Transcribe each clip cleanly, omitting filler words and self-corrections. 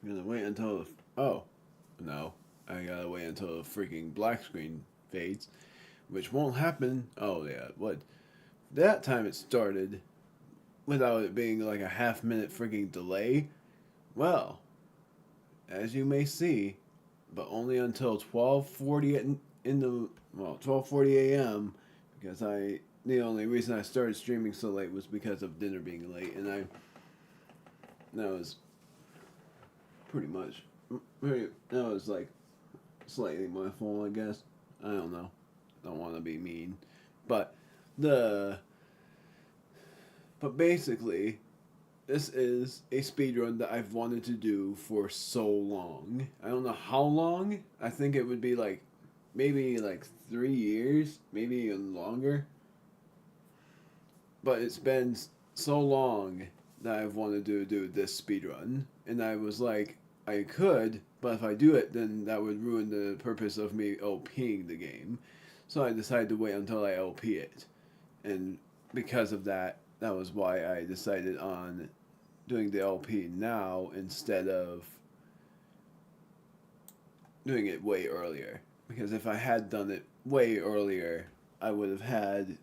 I'm gonna wait until the. Oh, no. I gotta wait until the freaking black screen fades, which won't happen. Oh, yeah, what? That time it started without it being like a half-minute freaking delay. Well, as you may see, but only until 12:40 in the 12:40 a.m. because the only reason I started streaming so late was because of dinner being late, and that was pretty much that was like slightly my fault, I guess. I don't know. Don't want to be mean, but the but basically this is a speedrun that I've wanted to do for so long. I don't know how long. I think it would be like maybe like 3 years, maybe even longer. But it's been so long that I've wanted to do this speedrun. And I was like, I could, but if I do it, then that would ruin the purpose of me LPing the game. So I decided to wait until I LP it. And because of that, that was why I decided on doing the LP now instead of doing it way earlier. Because if I had done it way earlier, I would have had.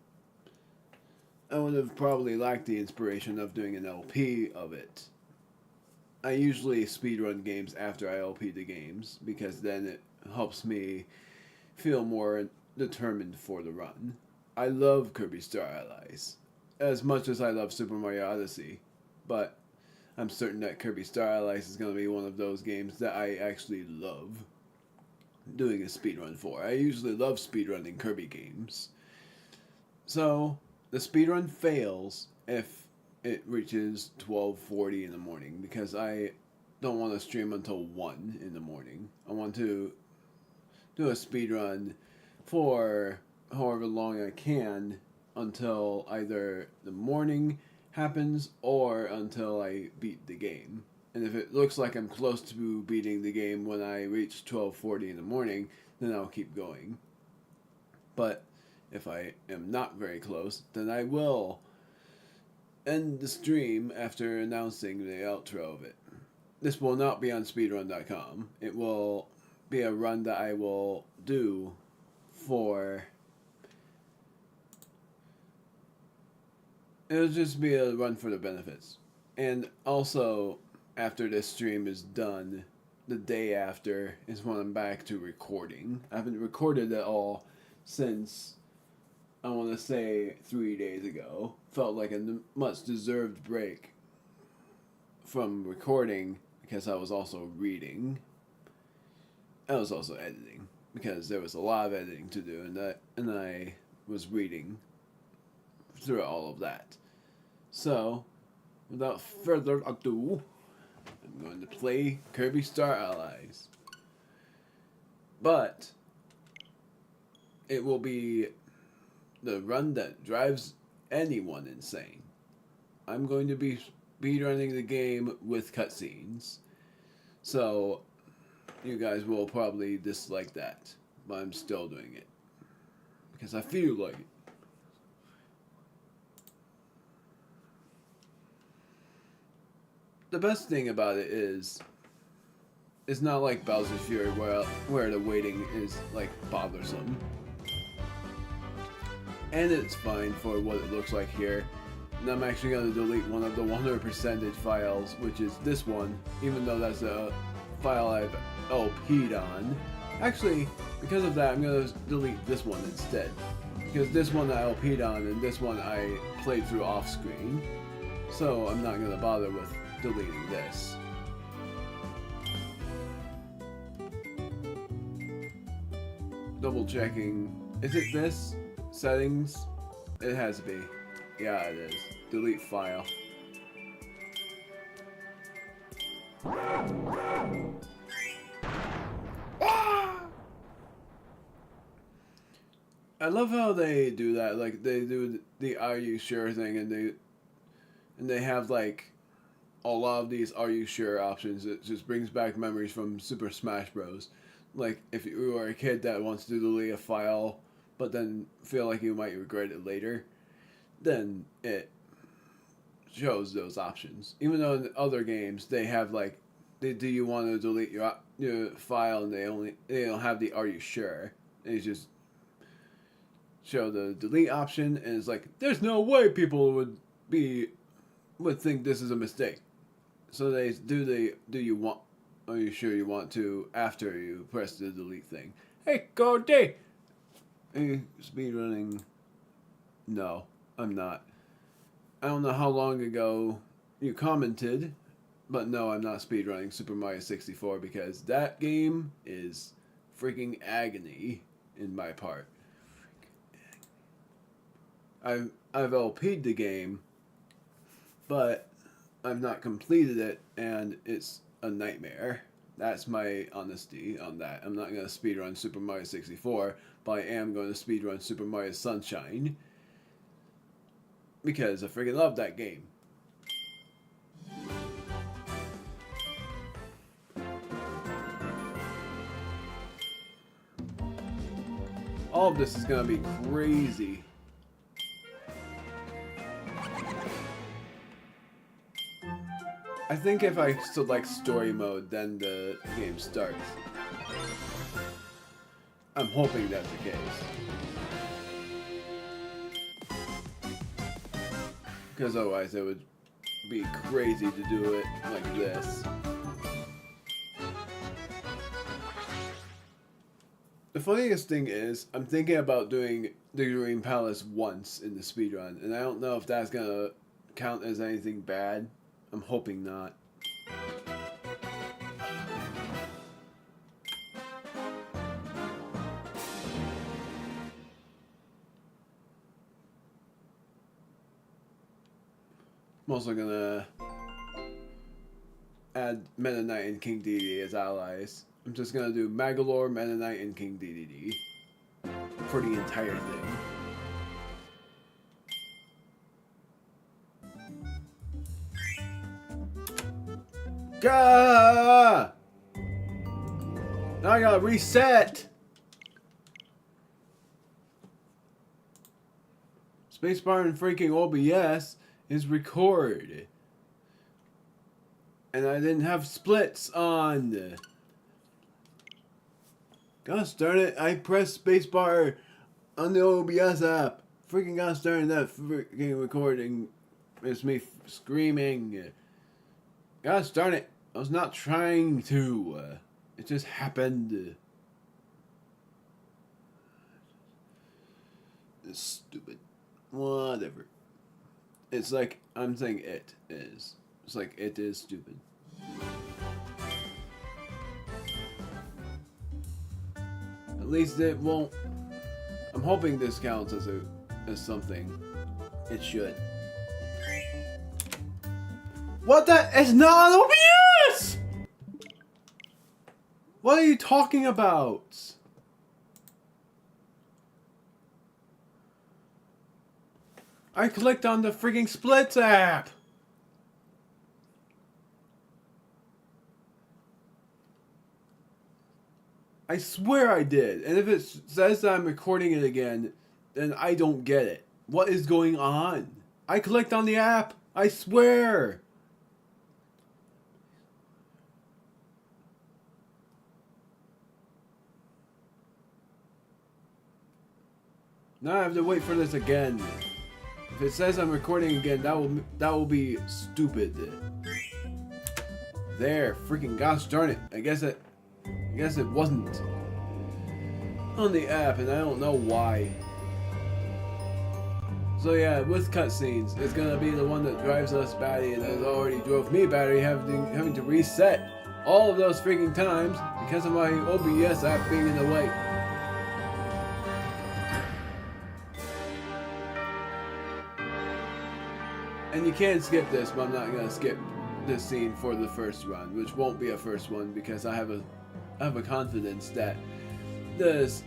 I would have probably lacked the inspiration of doing an LP of it. I usually speedrun games after I LP the games because then it helps me feel more determined for the run. I love Kirby Star Allies as much as I love Super Mario Odyssey, but I'm certain that Kirby Star Allies is going to be one of those games that I actually love doing a speedrun for. I usually love speedrunning Kirby games. So, the speedrun fails if it reaches 12:40 in the morning because I don't want to stream until 1 in the morning. I want to do a speedrun for however long I can until either the morning happens or until I beat the game. And if it looks like I'm close to beating the game when I reach 12:40 in the morning, then I'll keep going. But if I am not very close, then I will end the stream after announcing the outro of it. This will not be on speedrun.com. It will be a run that I will do for. It'll just be a run for the benefits. And also, after this stream is done, the day after is when I'm back to recording. I haven't recorded at all since, I want to say, 3 days ago. Felt like a much deserved break from recording because I was also reading. I was also editing because there was a lot of editing to do, and I was reading through all of that. So, without further ado, I'm going to play Kirby Star Allies. But it will be the run that drives anyone insane. I'm going to be speedrunning the game with cutscenes. So, you guys will probably dislike that. But I'm still doing it. Because I feel like it. The best thing about it is it's not like Bowser's Fury where the waiting is like bothersome. And it's fine for what it looks like here. And I'm actually going to delete one of the 100%ed files, which is this one, even though that's a file I've LP'd on. Actually, because of that, I'm going to delete this one instead. Because this one I LP'd on and this one I played through off screen. So I'm not going to bother with deleting this. Double checking. Is it this? Settings? It has to be. Yeah, it is. Delete file. I love how they do that. Like they do the "Are you sure" thing, and they have like a lot of these "Are you sure" options. It just brings back memories from Super Smash Bros. Like if you are a kid that wants to delete a file, but then feel like you might regret it later, then it shows those options. Even though in other games they have like do you want to delete your file, and they don't have the "Are you sure?" They just show the delete option, and it's like there's no way people would think this is a mistake. So they do you want? Are you sure you want to after you press the delete thing? Hey, Cody! Hey, speedrunning. No, I'm not. I don't know how long ago you commented, but no, I'm not speedrunning Super Mario 64 because that game is freaking agony in my part. I've LP'd the game, but I've not completed it, and it's a nightmare. That's my honesty on that. I'm not going to speedrun Super Mario 64, but I am going to speedrun Super Mario Sunshine because I freaking love that game. All of this is going to be crazy. I think if I select story mode, then the game starts. I'm hoping that's the case. Because otherwise it would be crazy to do it like this. The funniest thing is, I'm thinking about doing the Dream Palace once in the speedrun, and I don't know if that's gonna count as anything bad. I'm hoping not. I'm also gonna add Meta Knight and King Dedede as allies. I'm just gonna do Magalore, Meta Knight, and King Dedede for the entire thing. Gah! Now I gotta reset! Spacebar and freaking OBS is record. And I didn't have splits on. Gosh darn it, I pressed spacebar on the OBS app. Freaking gosh darn that freaking recording. It's me screaming. Gosh darn it, I was not trying to. It just happened. It's stupid. Whatever. It's like, I'm saying it is. It's like, it is stupid. At least it won't. I'm hoping this counts as something. It should. What the? It's not on OBS! What are you talking about? I clicked on the freaking Splits app! I swear I did. And if it says that I'm recording it again, then I don't get it. What is going on? I clicked on the app. I swear. Now I have to wait for this again. If it says I'm recording again, that will be stupid. There, freaking gosh darn it. I guess it wasn't on the app, and I don't know why. So yeah, with cutscenes, it's gonna be the one that drives us batty, and has already drove me batty, having to reset all of those freaking times because of my OBS app being in the way. And you can skip this, but I'm not gonna skip this scene for the first run, which won't be a first one because I have a confidence that this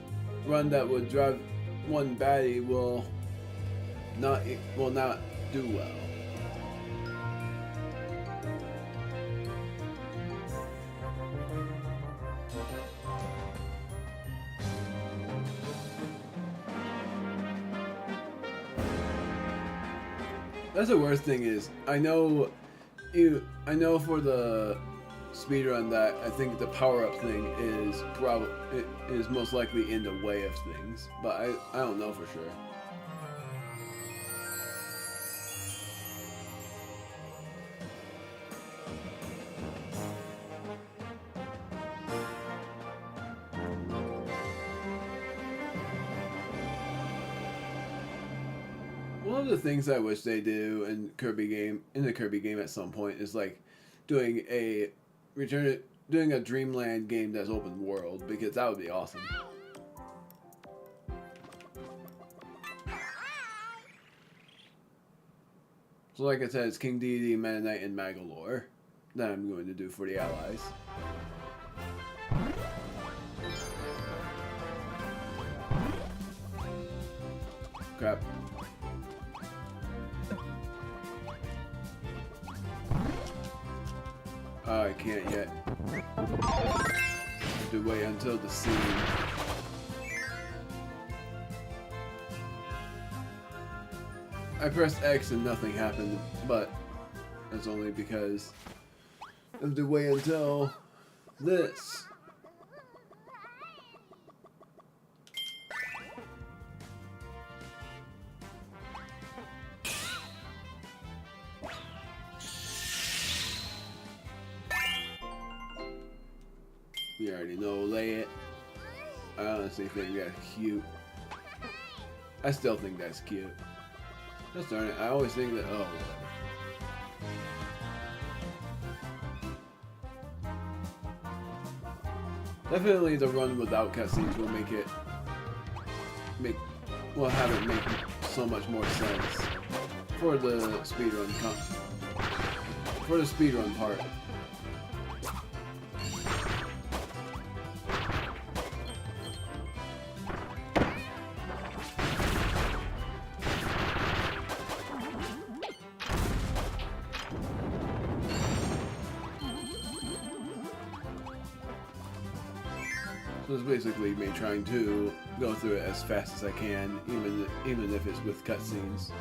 run that would drive one baddie will not do well. That's the worst thing is, I know for the speedrun that I think the power-up thing is most likely in the way of things, but I don't know for sure. One of the things I wish they do in the Kirby game at some point is like doing a Dreamland game that's open world, because that would be awesome. So like I said, it's King Dedede, Meta Knight, and Magolor that I'm going to do for the allies. Crap. Oh, I can't yet. I have to wait until the scene. I pressed X and nothing happened, but that's only because I have to wait until this. We already know Lay It. I honestly think that's cute. I still think that's cute. Just darn it, I always think that, oh, whatever. Definitely the run without cutscenes will will have it make so much more sense for the speedrun part. So it's basically me trying to go through it as fast as I can, even if it's with cutscenes.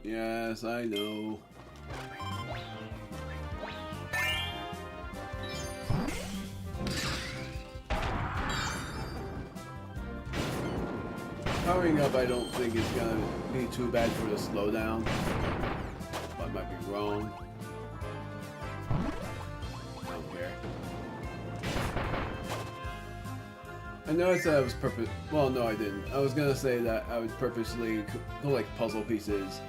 Yes, I know. Powering up, I don't think is gonna be too bad for the slowdown. I might be wrong. I don't care. I know I said I was well, no, I didn't. I was gonna say that I would purposely collect puzzle pieces,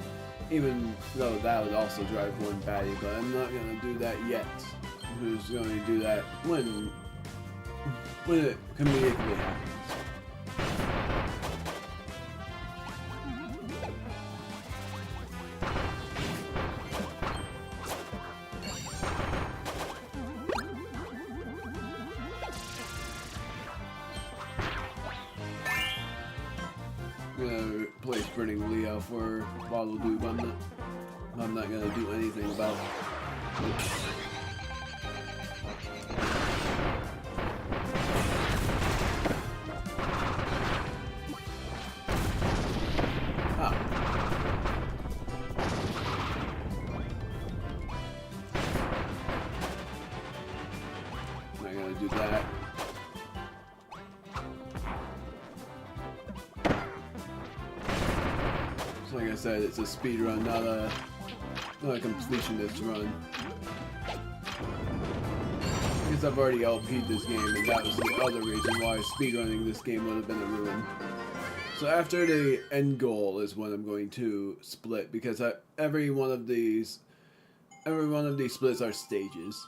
even though that would also drive one baddie, but I'm not gonna do that yet. I'm just going to do that when it conveniently happens. Play Sprinting Leo for OVERDUE, but I'm not gonna do anything about it. I'm not gonna do that. Like I said, it's a speed run, not a completionist run. Because I've already LP'd this game, and that was the other reason why speedrunning this game would have been a ruin. So after the end goal is when I'm going to split, because every one of these splits are stages.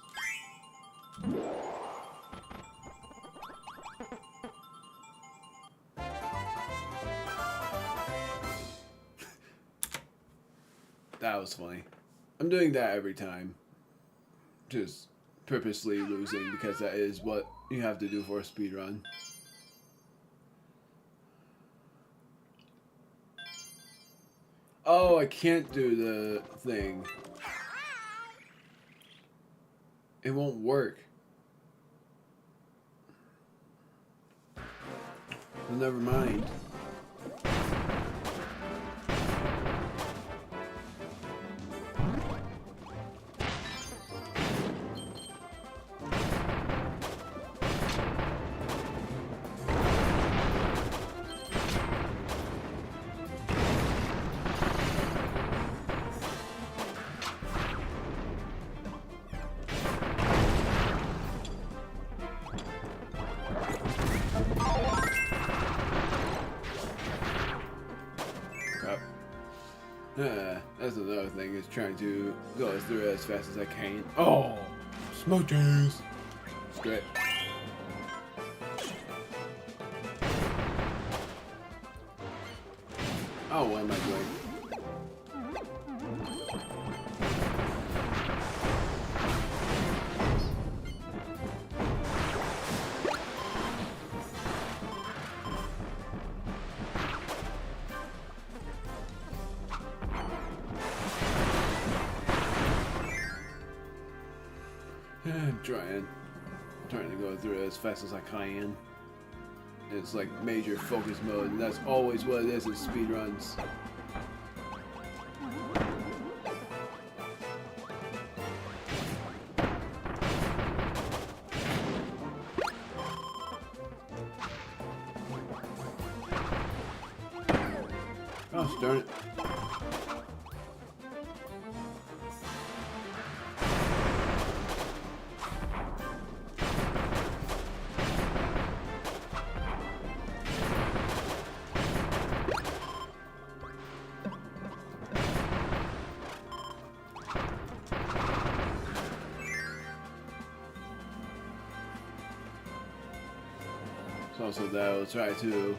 That was funny. I'm doing that every time. Just purposely losing, because that is what you have to do for a speedrun. Oh, I can't do the thing. It won't work. never mind. That's another thing, is trying to go through it as fast as I can. Oh! Smooches! Straight. Oh, what am I doing? I'm trying to go through it as fast as I can. It's like major focus mode, and that's always what it is in speedruns. Oh, darn it. So that I'll try to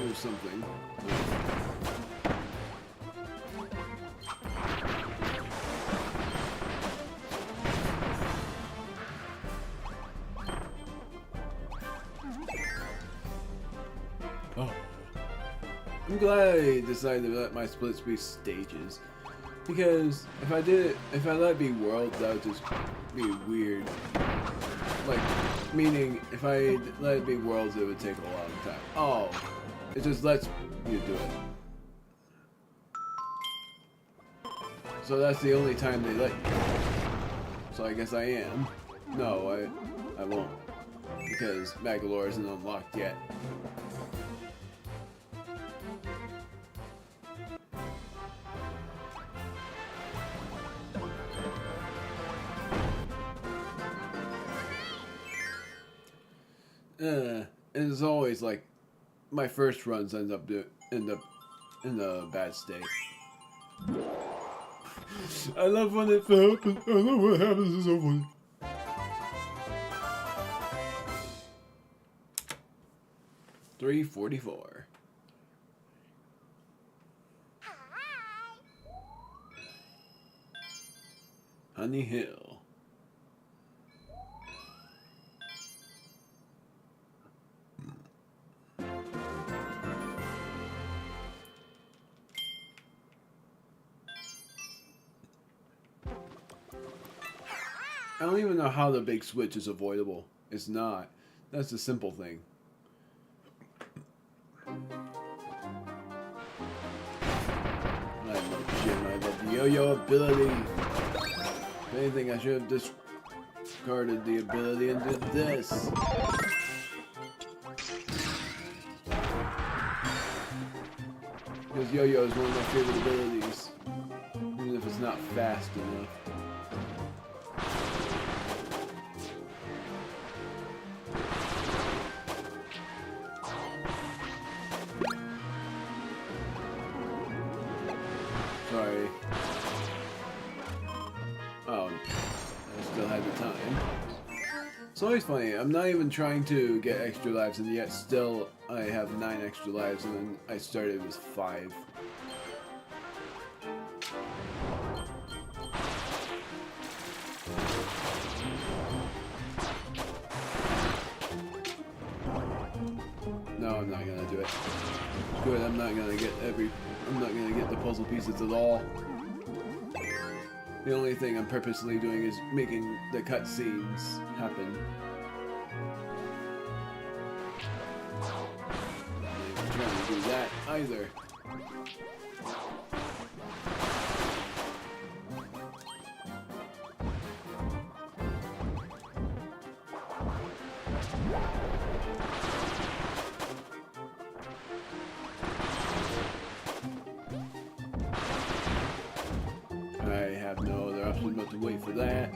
do something. Oh. I'm glad I decided to let my splits be stages. Because if I let it be worlds, that would just be weird. Like, meaning, if I let it be worlds, it would take a long time. Oh, it just lets you do it. So that's the only time they let you. So I guess I am. No, I won't. Because Magolor isn't unlocked yet. And it's always like my first runs end up in a bad state. I love when it happens. I love what happens. It's so funny. $3.44. Honey Hill. I don't even know how the big switch is avoidable. It's not. That's a simple thing. I love Jim. I love the yo-yo ability. If anything, I should have discarded the ability and did this. Because yo-yo is one of my favorite abilities. Even if it's not fast enough. Sorry. Oh, I still had the time. It's always funny, I'm not even trying to get extra lives, and yet still I have 9 extra lives, and then I started with 5. No, I'm not gonna do it. Good, I'm not gonna get the puzzle pieces at all. The only thing I'm purposely doing is making the cutscenes happen. I'm not trying to do that either. I have no other option but to wait for that.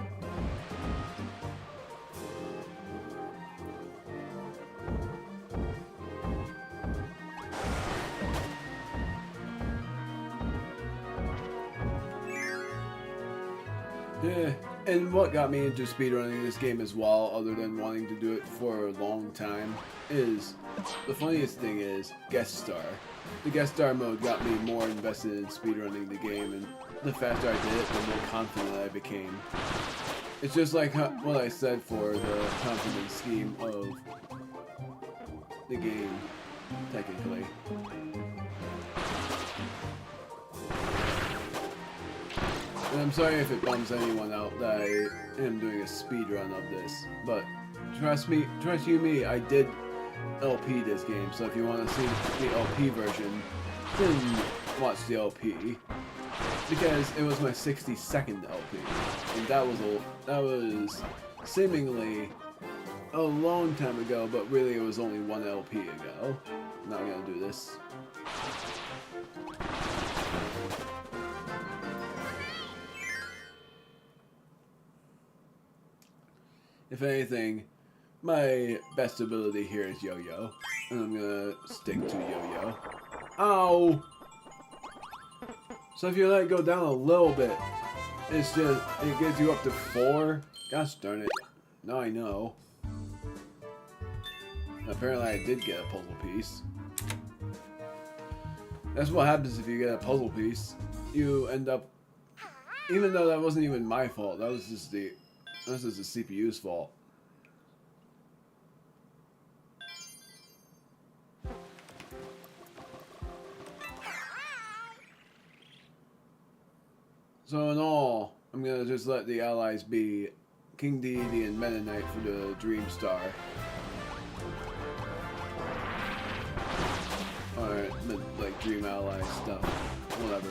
Yeah, and what got me into speedrunning this game as well, other than wanting to do it for a long time, is the funniest thing is guest star. The guest star mode got me more invested in speedrunning the game, and the faster I did it, the more confident I became. It's just like what I said for the confidence scheme of the game, technically. And I'm sorry if it bums anyone out that I am doing a speedrun of this, but trust you me, I did LP this game, so if you want to see the LP version, then watch the LP. Because it was my 62nd LP, and that was seemingly a long time ago, but really it was only one LP ago. I'm not gonna do this. If anything, my best ability here is yo-yo, and I'm gonna stick to yo-yo. Ow! So if you let it go down a little bit, it gives you up to 4. Gosh darn it. Now I know. Apparently I did get a puzzle piece. That's what happens if you get a puzzle piece. You end up, even though that wasn't even my fault, that was just the CPU's fault. So in all, I'm gonna just let the allies be King Deity and Meta Knight for the Dream Star. Or like Dream Ally stuff. Whatever.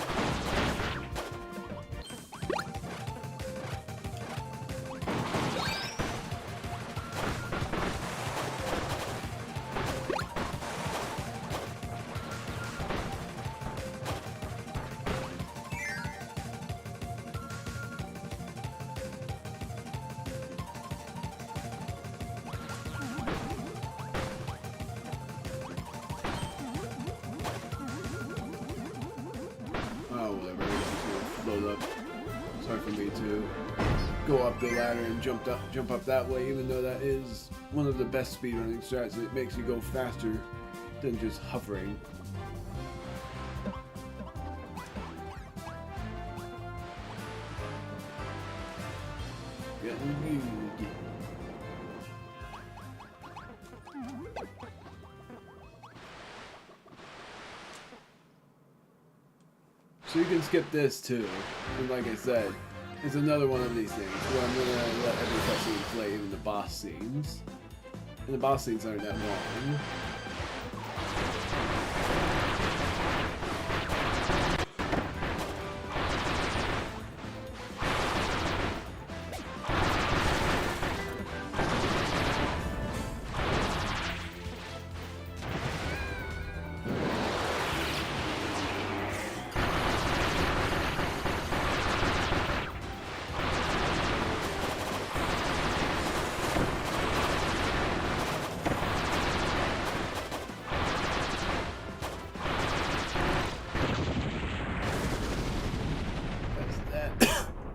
It's hard for me to go up the ladder and jump up that way, even though that is one of the best speedrunning strats. It makes you go faster than just hovering. Getting weird. So you can skip this too, and like I said, it's another one of these things where I'm gonna let every cutscene play, even the boss scenes. And the boss scenes aren't that long.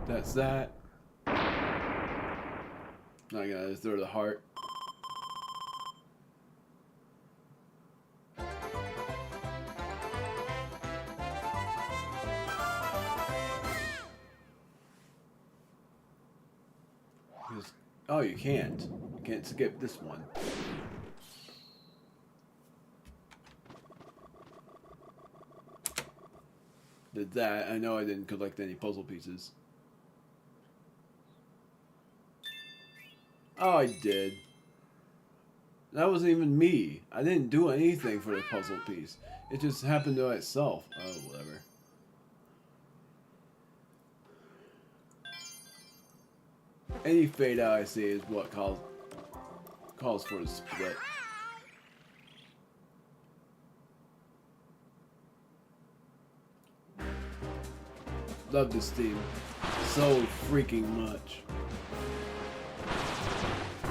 That's that. Now I gotta throw the heart. Oh, you can't. You can't skip this one. Did that. I know I didn't collect any puzzle pieces. Oh, I did. That wasn't even me. I didn't do anything for the puzzle piece. It just happened to itself. Oh, whatever. Any fade out I see is what calls for a split. Love this theme so freaking much.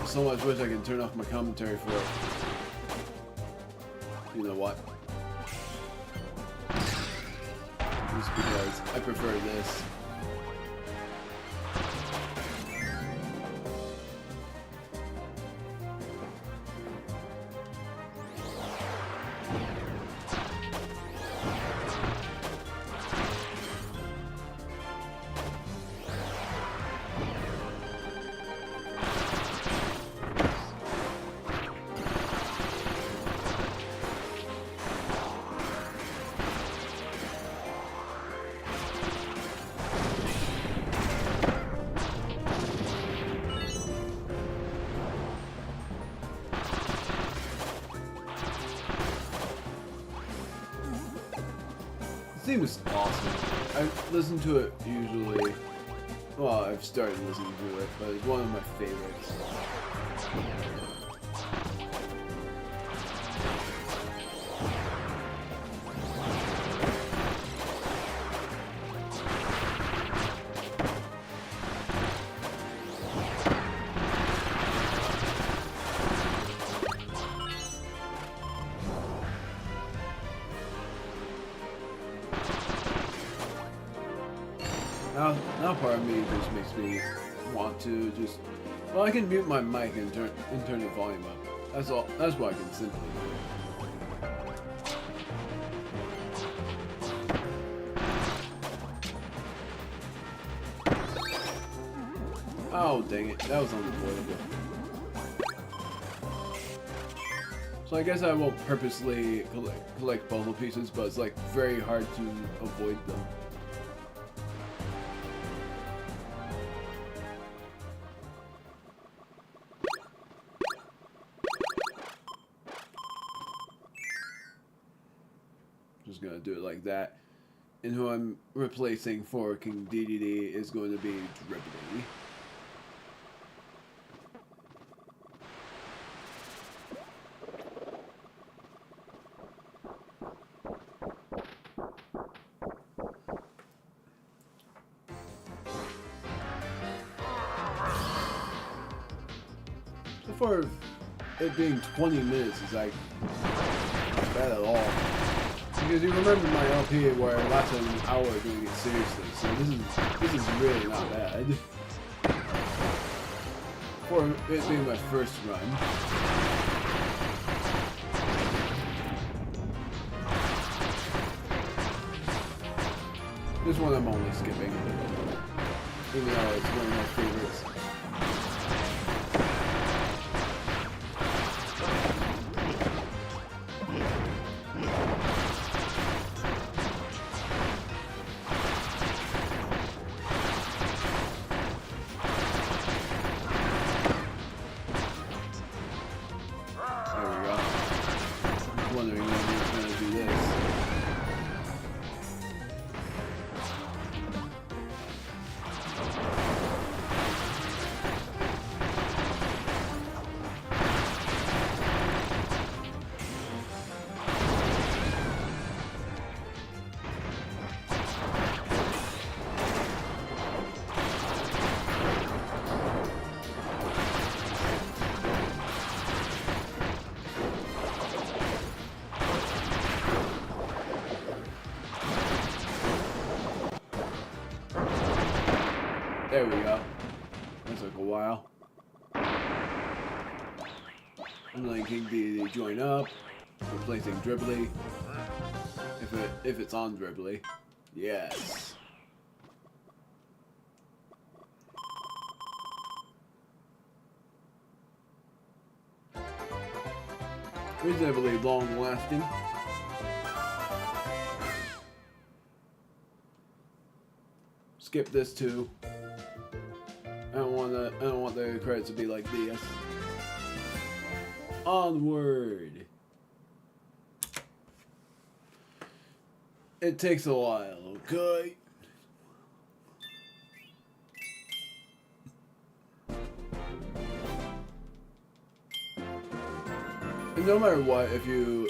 So much wish I could turn off my commentary for it. You know what? Just because I prefer this. This theme is awesome. I listen to it usually. Well, I've started listening to it, but it's one of my favorites. Now part of me just makes me want to just... Well, I can mute my mic and turn the volume up. That's all. That's what I can simply do. Oh, dang it. That was unavoidable. So I guess I won't purposely collect puzzle pieces, but it's like very hard to avoid them. Just gonna do it like that. And who I'm replacing for King DDD is going to be Dribbly. So far, it being 20 minutes is like not bad at all. Because you remember my LP where I lasted an hour doing it seriously, so this is really not bad. For it being my first run. This one I'm only skipping. Even though it's one of my favorites. Wondering when he was going to do this. There we go. That took a while. I'm letting King DDD join up, replacing Dribbly. If it's on Dribbly. Yes. Reasonably long lasting. Skip this too. I don't want don't want the credits to be like this. Onward. It takes a while, okay? And no matter what, if you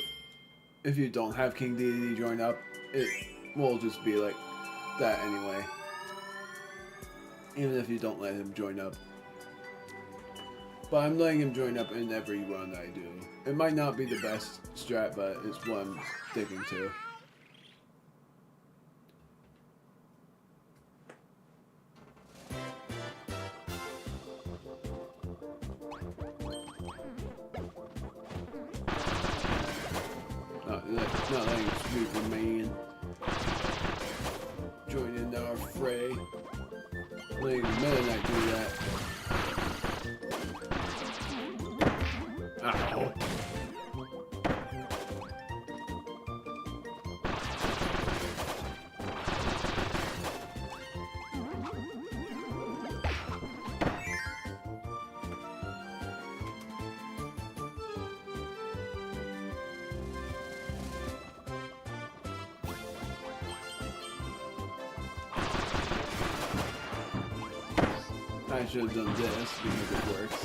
don't have King Deity join up, it will just be like that anyway. Even if you don't let him join up. But I'm letting him join up in every run I do. It might not be the best strat, but it's what I'm sticking to. Not letting Speedrun man join in our fray. Letting Meta Knight do that. Ow. I should have done this because it works.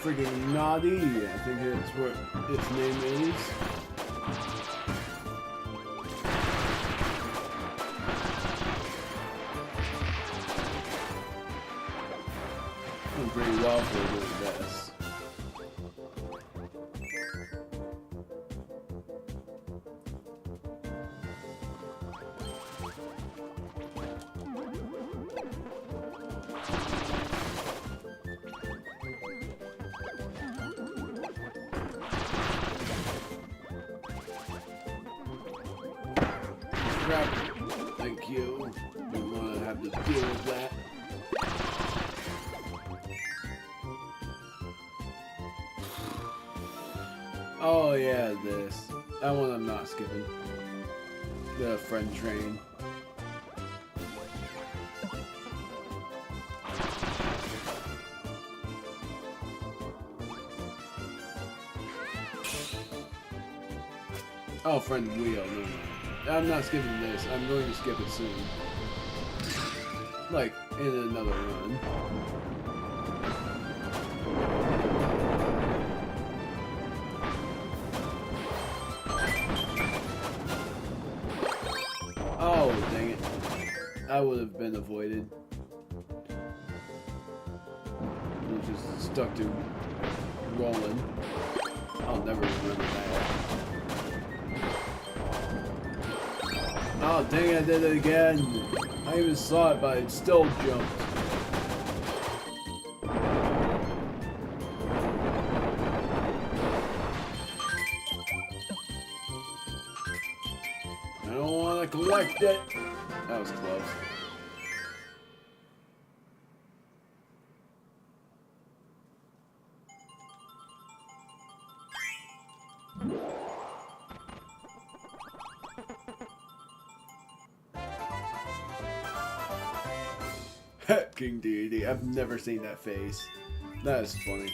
Friggin' Naughty, I think that's what its name is. Doing pretty well for doing this. Thank you. Don't want to have to deal with that. Oh yeah, this. That one I'm not skipping. The friend train. Oh, friend wheel. No. I'm not skipping this. I'm going to skip it soon. Like, in another run. Oh, dang it. That would have been avoided. I'm just stuck to rolling. I'll never remember that. Oh dang it, I did it again. I even saw it, but it still jumped. I don't want to collect it. That was close. King Deity. I've never seen that face. That is funny.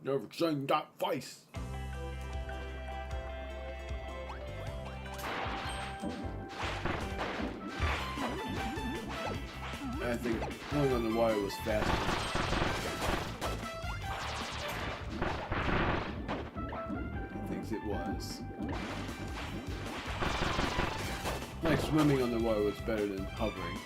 Never seen that face. I think going on the wire was faster. I think it was. Like swimming on the wire was better than hovering.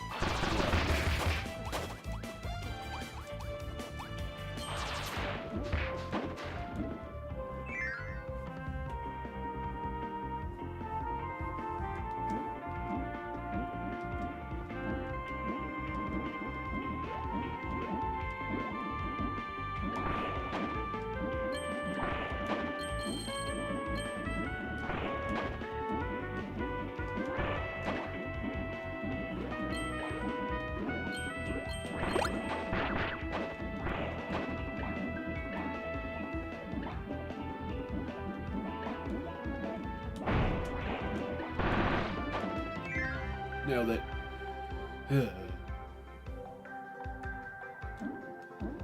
Nailed it.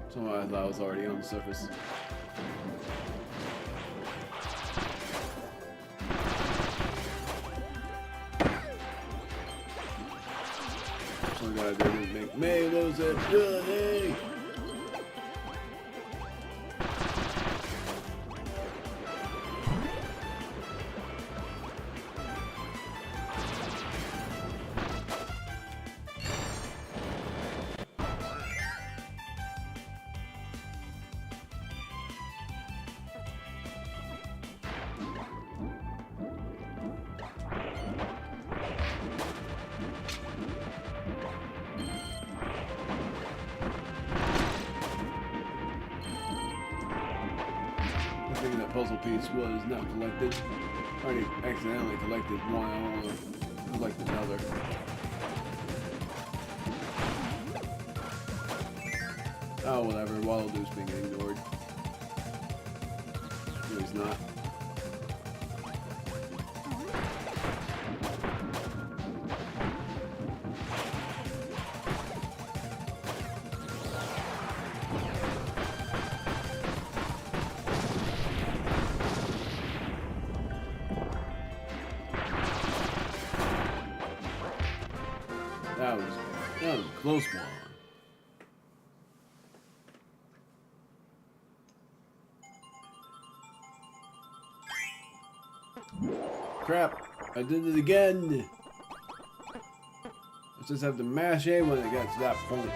Somehow I thought I was already on the surface. Some guy didn't make me lose it. Hey! That puzzle piece was not collected. I already accidentally collected one. I want to collect another. Oh, whatever. OVERDUE's being ignored. No, he's not. That was a close one. Crap! I did it again! I just have to mash A when it gets to that point.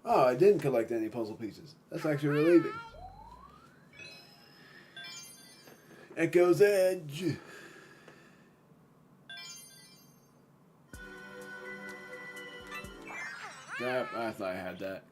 Oh, I didn't collect any puzzle pieces. That's actually relieving. Echo's Edge. Crap, I thought I had that.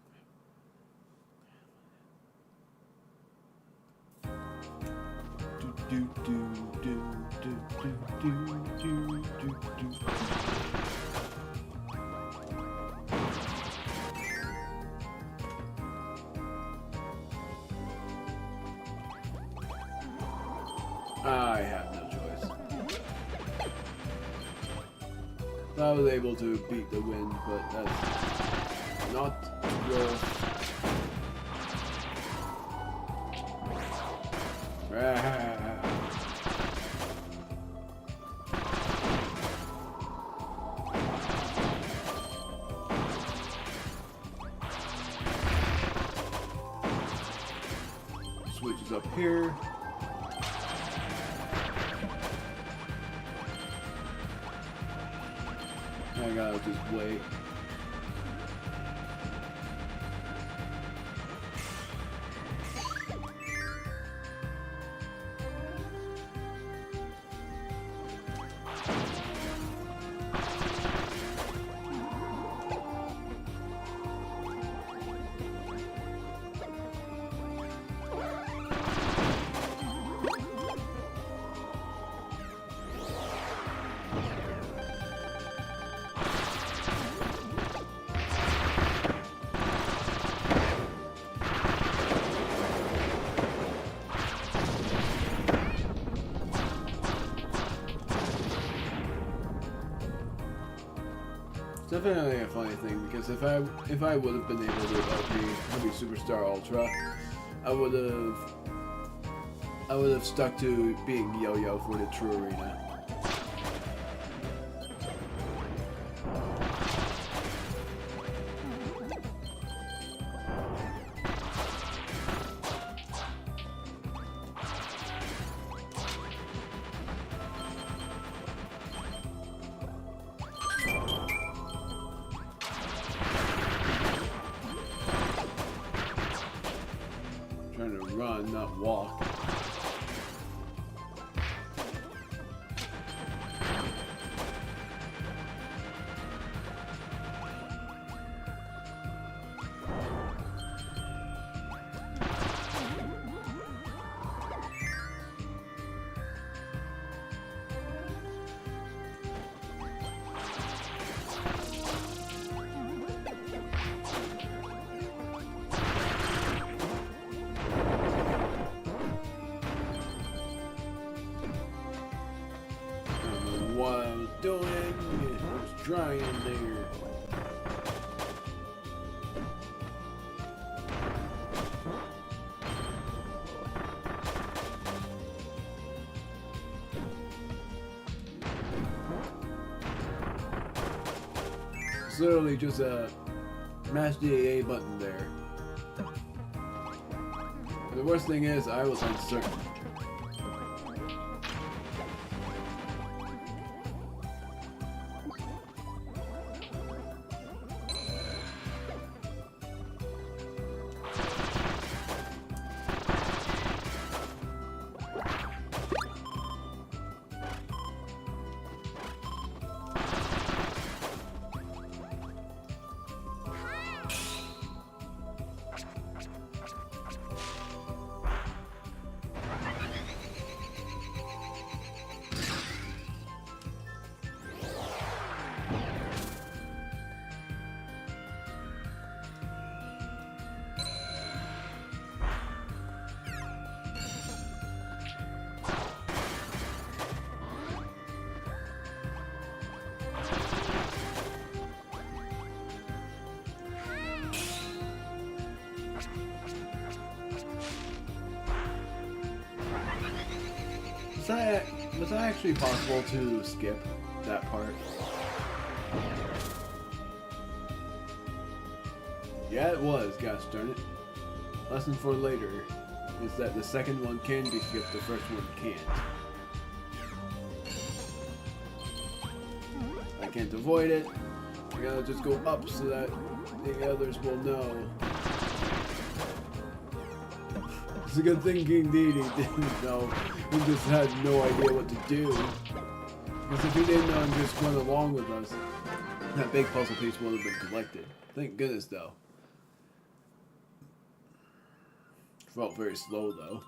I have no choice. I was able to beat the wind, but that's not worth. Switches up here. I gotta just wait. Definitely a funny thing, because if I would have been able to LP Superstar Ultra, I would have stuck to being Yo-Yo for the true arena. Trying to run, not walk. trying there. It's literally just a mash the A button there. The worst thing is, I was uncertain. Was that actually possible to skip that part? Yeah, it was, gosh darn it. Lesson for later is that the second one can be skipped, the first one can't. I can't avoid it. I gotta just go up so that the others will know. It's a good thing King Dedede didn't know. He just had no idea what to do. Because if he didn't know and just went along with us, that big puzzle piece would have been collected. Thank goodness, though. Felt very slow, though.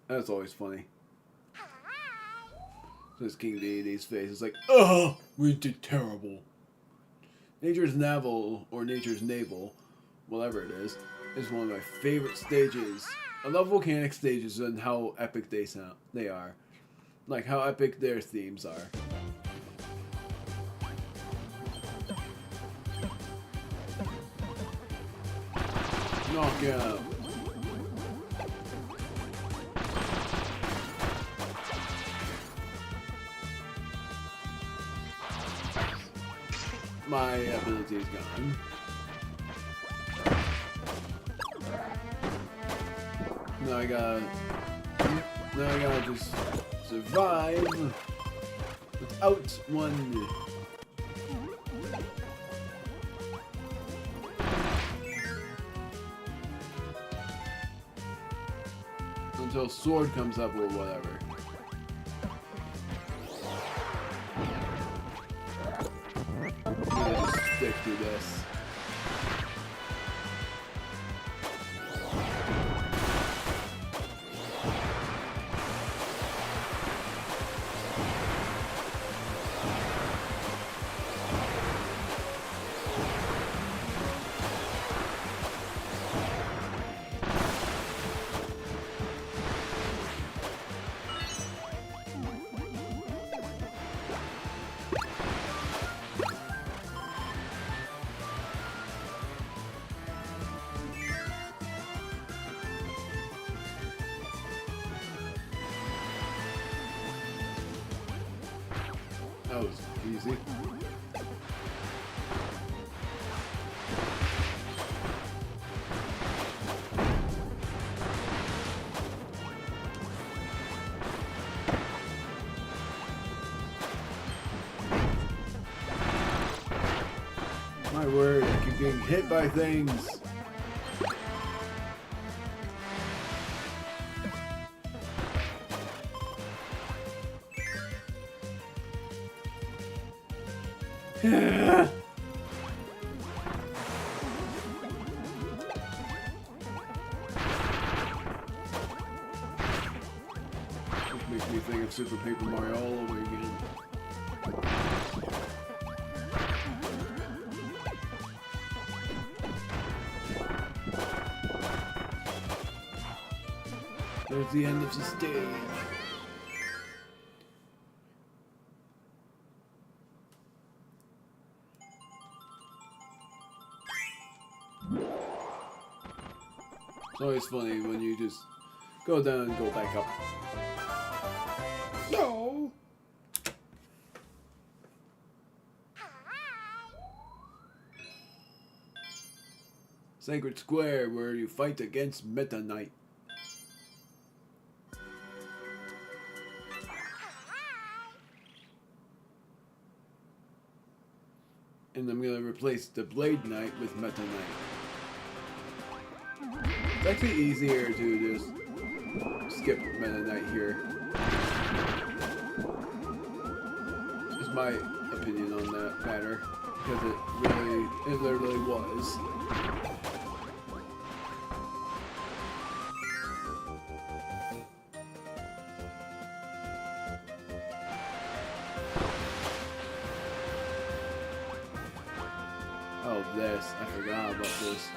That's always funny. This King Dedede's face is like, oh, we did terrible. Nature's Navel, or Nature's Navel, whatever it is one of my favorite stages. I love volcanic stages and how epic they are. Like how epic their themes are. Knockout. My ability is gone. Now I gotta just survive without one. Until sword comes up or whatever. Stick to this. That was easy. My word, I keep getting hit by things. Makes me think of Super Paper Mario all over again. There's the end of the stage. It's always funny when you just go down and go back up. No! Sacred Square, where you fight against Meta Knight. And I'm gonna replace the Blade Knight with Meta Knight. It's actually easier to just skip Meta Knight here. Is my opinion on that matter, because it literally was. Oh, this. I forgot about this.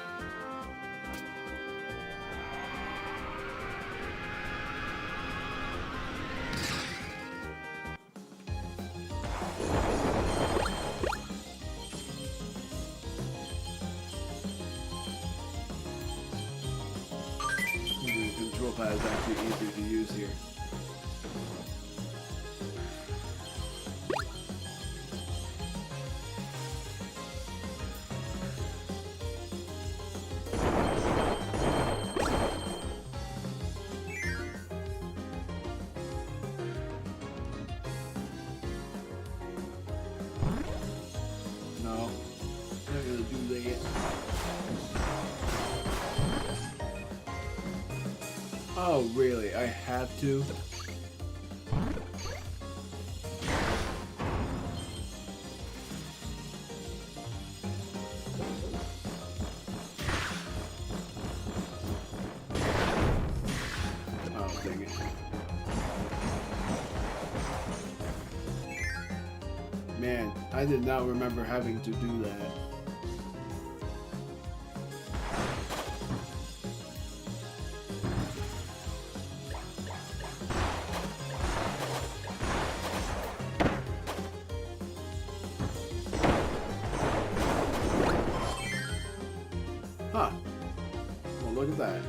The control pad is actually easier to use here. No, I'm not gonna do that. Oh, really? I have to? Oh, dang it. Man, I did not remember having to do that. Huh. Well, look at that.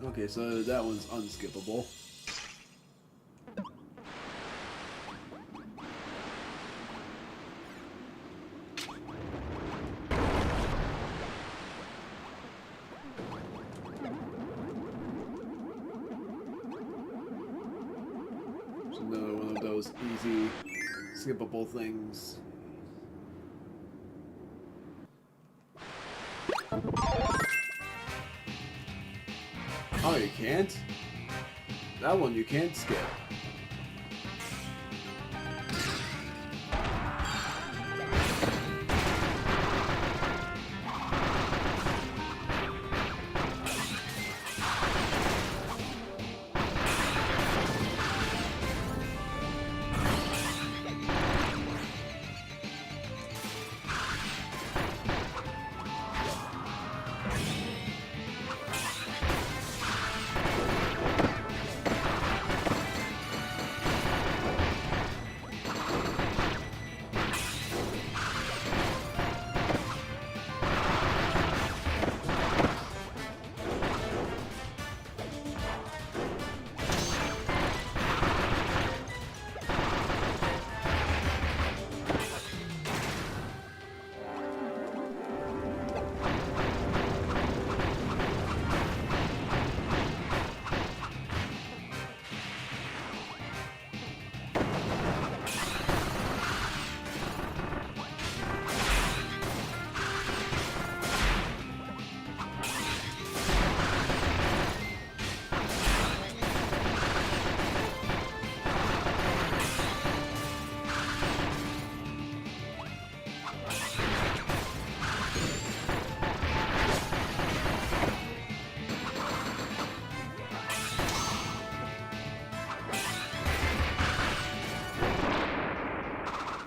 Okay, so that one's unskippable. It's another one of those easy, skippable things. Oh, you can't? That one you can't skip.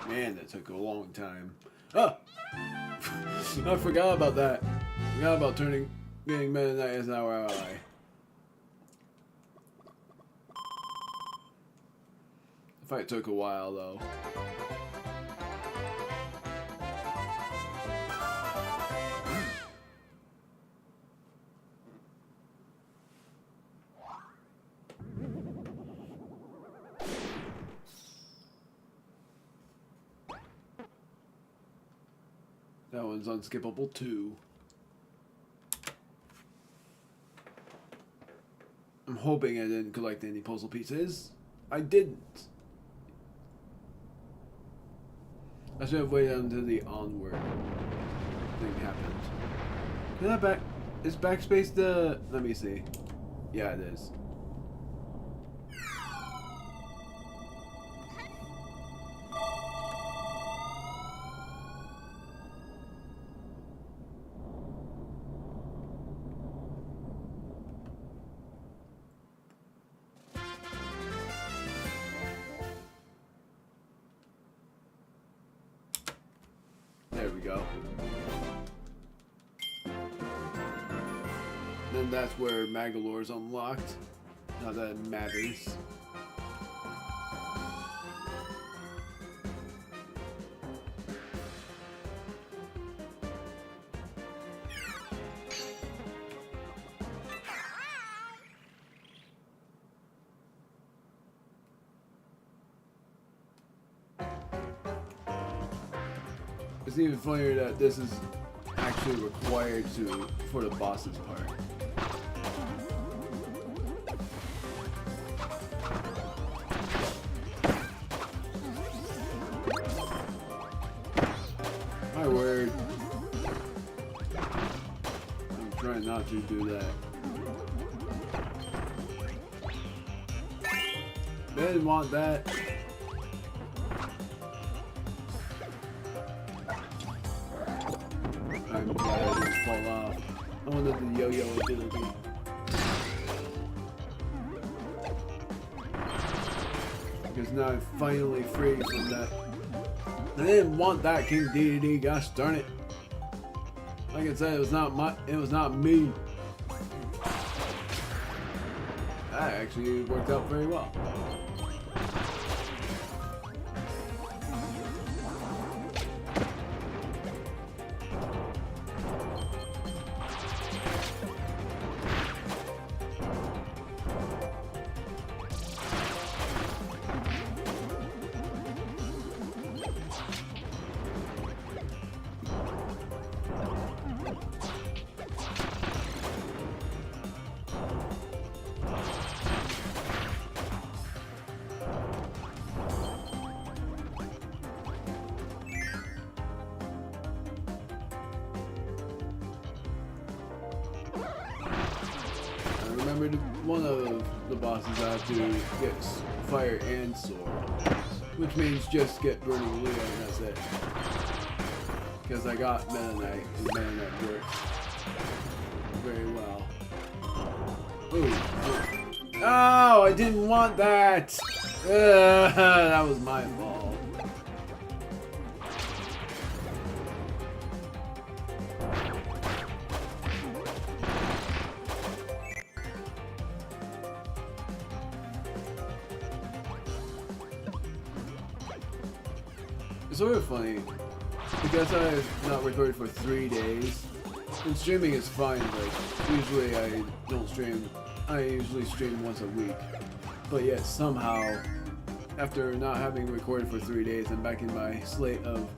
Man, that took a long time. Ah! I forgot about that. Forgot about turning Getting Meta Knight as our ally. The fight took a while though. That one's unskippable too. I'm hoping I didn't collect any puzzle pieces. I didn't. I should have waited until the onward thing happened. Is that back? Is backspace the? Let me see. Yeah, it is. There we go. Then that's where Magalore's unlocked. Not that it matters. It's even funnier that this is actually required for the boss's part. My word. I'm trying not to do that. They didn't want that. I'm glad I didn't fall off. I wanted the yo-yo ability. Because now I'm finally free from that. I didn't want that King DDD, gosh darn it. Like I said, it was not me. That actually worked out very well. Remember, one of the bosses I have to get fire and sword, which means just get Burning Leo and that's it. Because I got Meta Knight, and Meta Knight works very well. Ooh. Oh, I didn't want that! That was my fault. It's sort of funny, because I've not recorded for 3 days, and streaming is fine, but usually I don't stream, I usually stream once a week, but yet somehow, after not having recorded for 3 days, I'm back in my slate of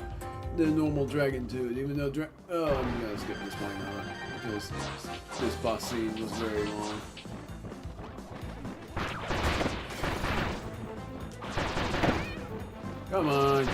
the normal Dragon 2, even though oh, I'm gonna skip this one now, because this boss scene was very long. Come on!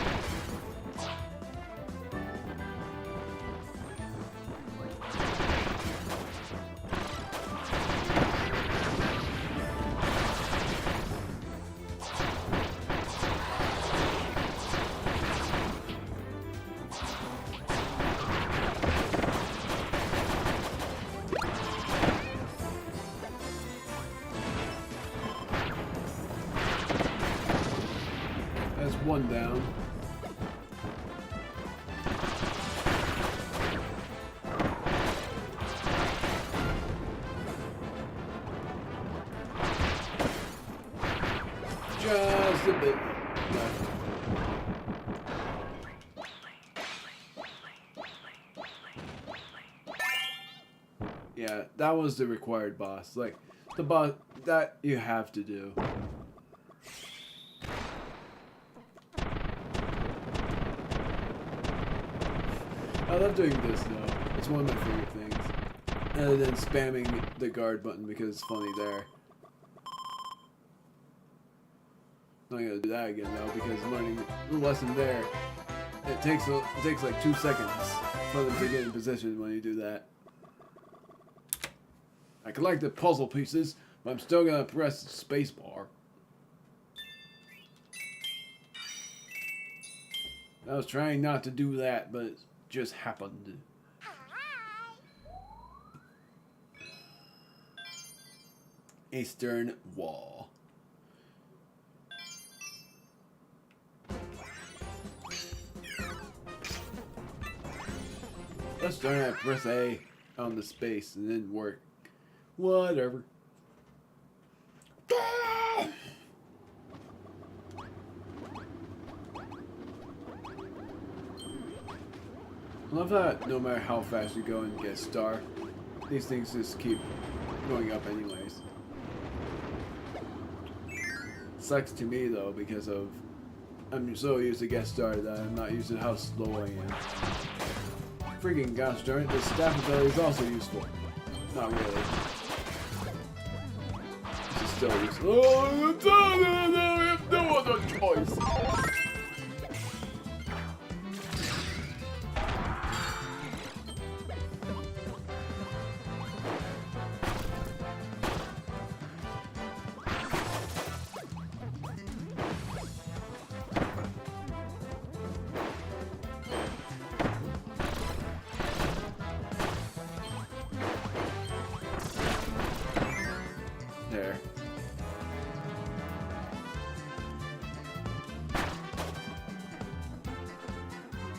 That's one down. Just a bit left. Yeah, that was the required boss. Like, the boss that you have to do. I love doing this though. It's one of my favorite things. And then spamming the guard button because it's funny there. Not gonna do that again though because learning the lesson there, it takes like 2 seconds for them to get in position when you do that. I collect the puzzle pieces, but I'm still gonna press the space bar. I was trying not to do that, but it just happened. A stern wall. Let's start at press A on the space and then work. Whatever. I love that no matter how fast you go and get a star, these things just keep going up anyways. Sucks to me though because of I'm so used to get star that I'm not used to how slow I am. Freaking gosh darn it, this staff ability is also useful. Not really. This is still useful. Oh, no, we have no other choice. There.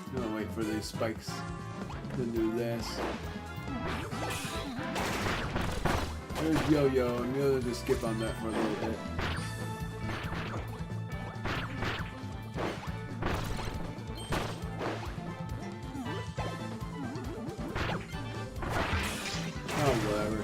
I'm gonna wait for these spikes to do this. There's Yo-Yo. I'm gonna just skip on that for a little bit. Oh, whatever.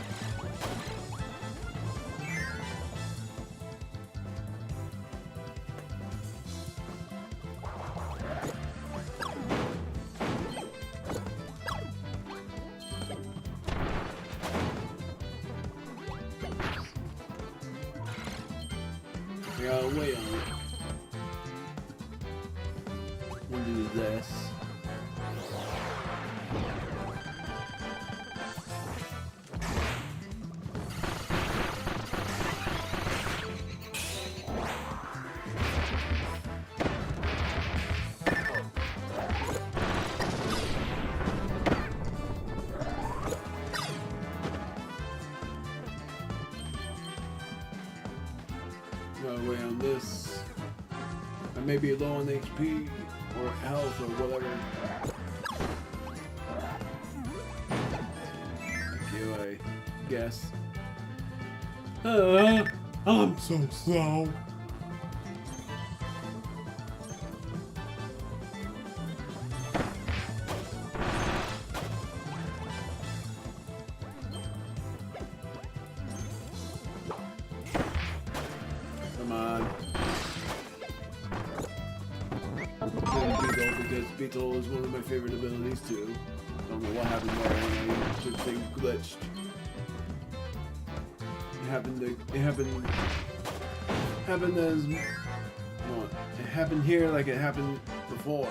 I gotta wait on it. We'll do this. Gotta wait on this. I may be low on HP or health or whatever. Thank you, I guess. I'm so slow. Come on. Beetle, because Beetle is one of my favorite abilities too. Don't know what happened there. I should think glitched. It happened as well, it happened here like it happened before.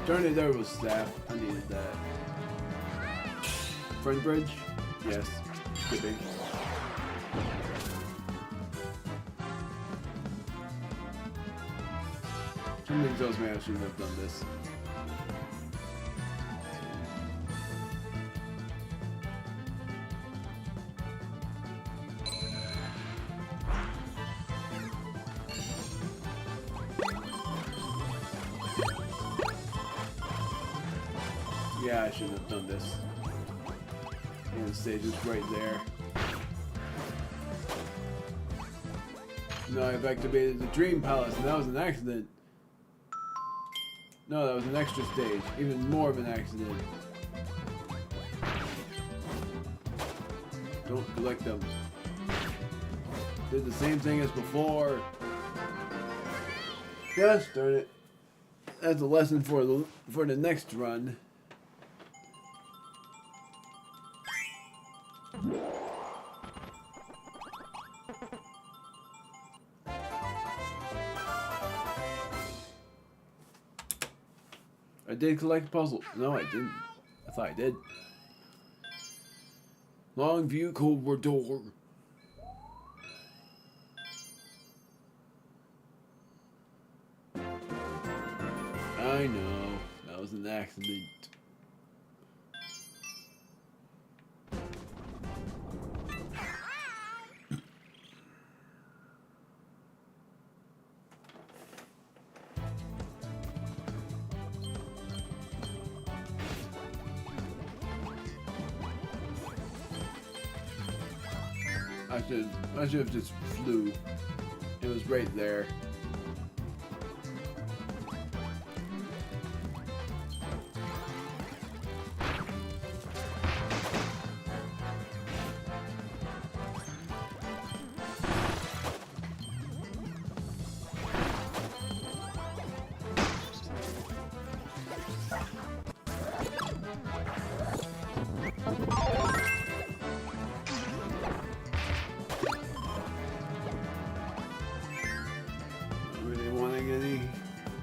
Darn it, there was staff. I needed that. Friend bridge? Yes. Skipping. Something tells me I shouldn't have done this. Yeah, I shouldn't have done this. And the stage was right there. No, I've activated the Dream Palace, and that was an accident. No, that was an extra stage. Even more of an accident. Don't collect them. Did the same thing as before. Gosh darn it. That's a lesson for the next run. I did collect puzzle. No, I didn't. I thought I did. Longview corridor. I know. That was an accident. I should have just flew. It was right there.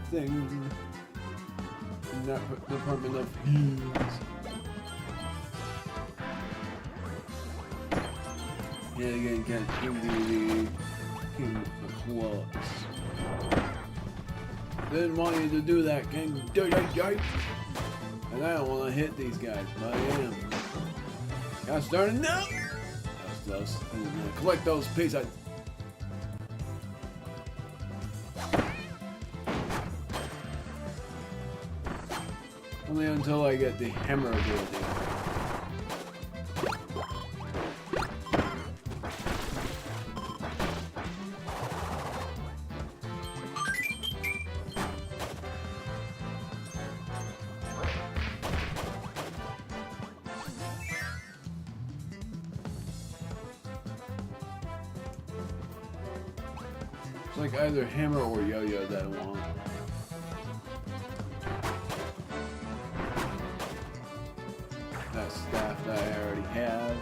Thing in that department of heals. Yeah, again, can't King of Clubs. Didn't want you to do that, King. And I don't want to hit these guys, but I am. Got started now. That was close. And collect those pieces. Only until I get the hammer ability. It's like either hammer or yo-yo that I want. That staff that I already have.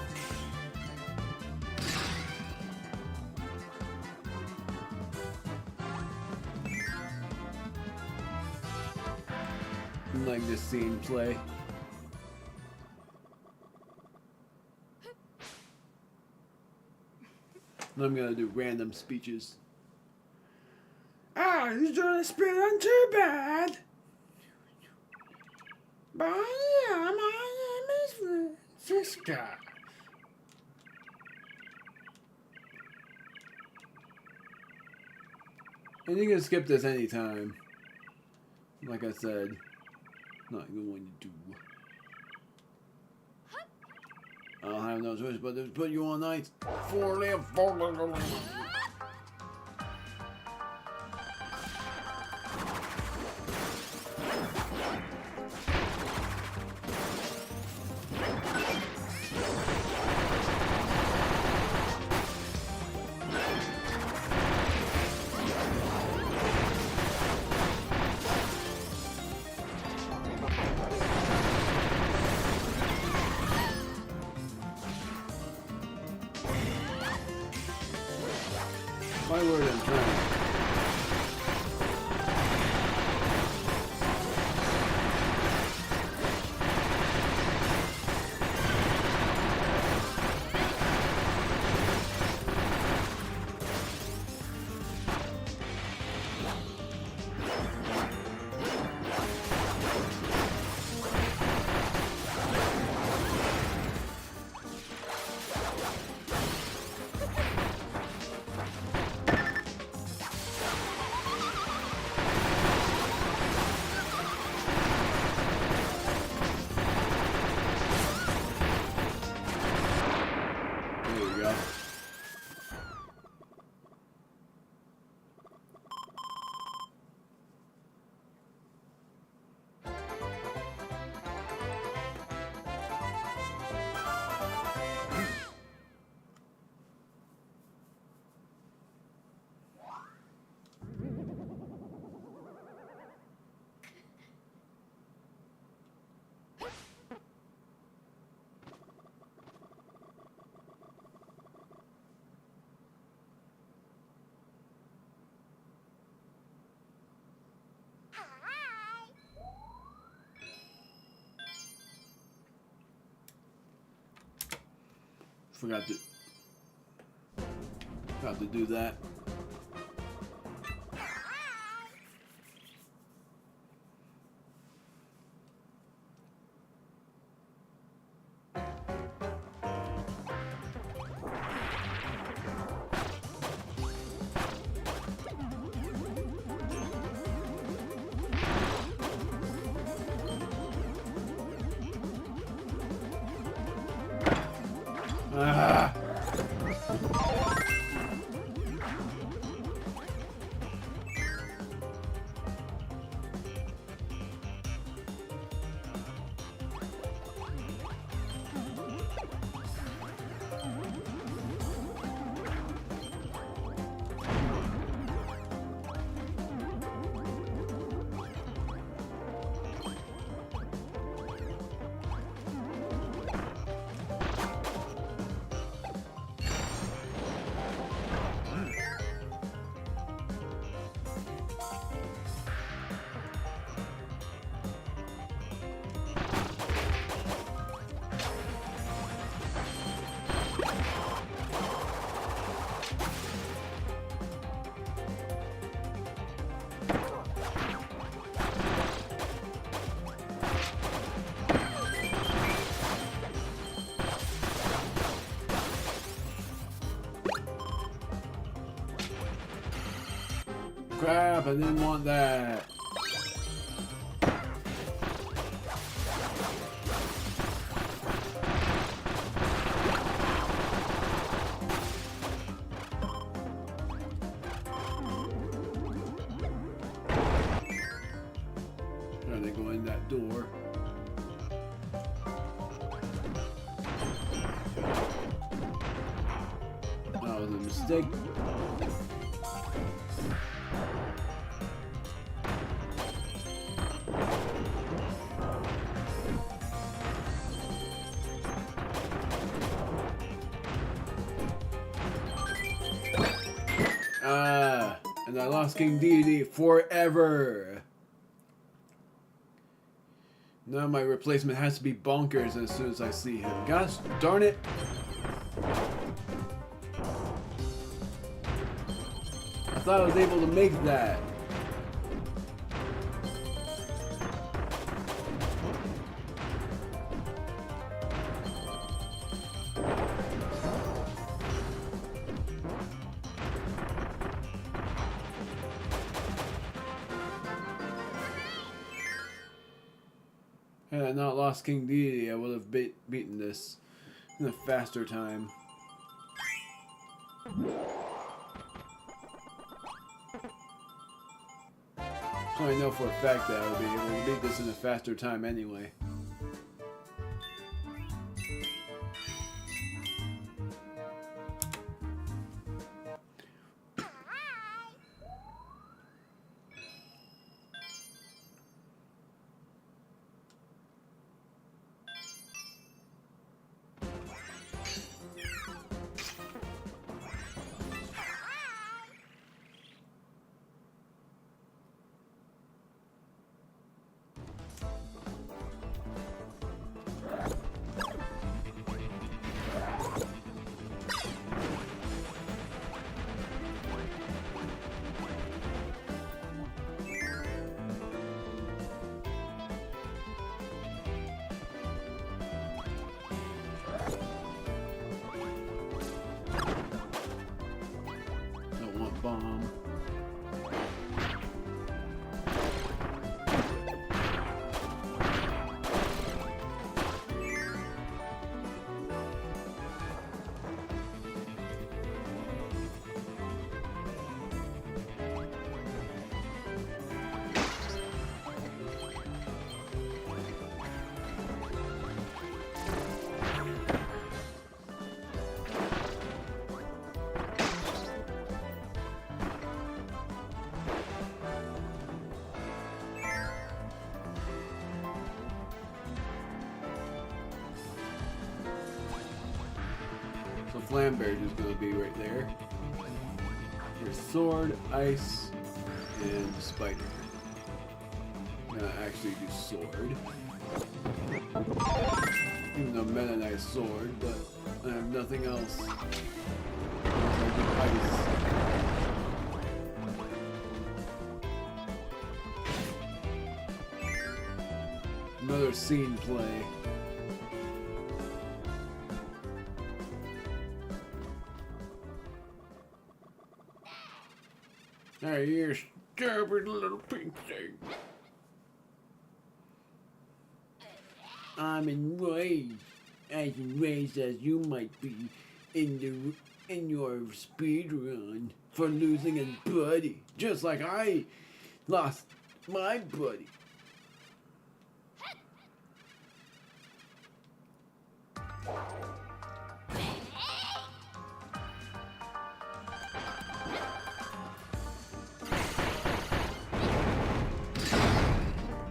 I like this scene play. And I'm gonna do random speeches. Ah, you're doing a speedrun too bad. But yeah, my name is Francisca. And you can skip this anytime. Like I said, not going to do. I don't have no choice but to put you on night for live. Forgot to do that. Ah. Crap, I didn't want that. Trying to go in that door. That was a mistake. And I lost King Deity forever. Now my replacement has to be bonkers as soon as I see him. Gosh darn it. I thought I was able to make that. Had I not lost King Deity, I would have beaten this in a faster time. So I know for a fact that I will be able to beat this in a faster time anyway. Bomb. Flamberge is going to be right there. Here's sword, ice, and spider. I'm going to actually do sword. Even though Meta Knight's sword, but I have nothing else. Another scene play. Hey, you stupid little pig thing. I'm enraged, as enraged as you might be in your speedrun for losing a buddy, just like I lost my buddy.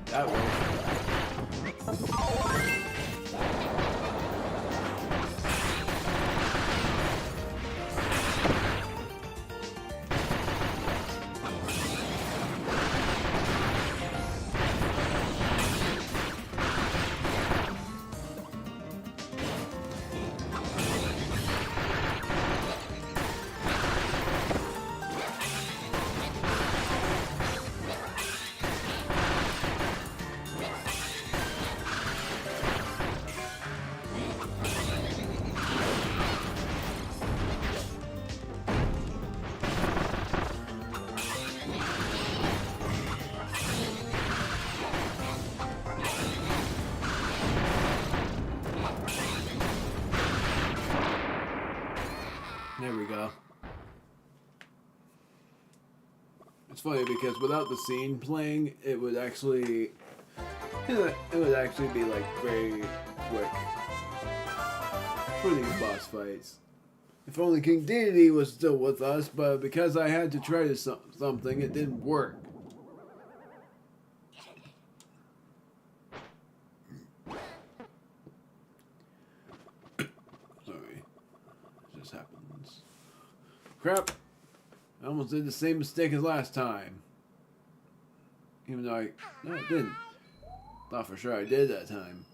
That worked. There we go. It's funny because without the scene playing, it would actually be like very quick for these boss fights. If only King Deity was still with us, but because I had to try to something, it didn't work. Sorry, it just happens. Crap! I almost did the same mistake as last time. Even though no, I didn't. Thought for sure I did that time.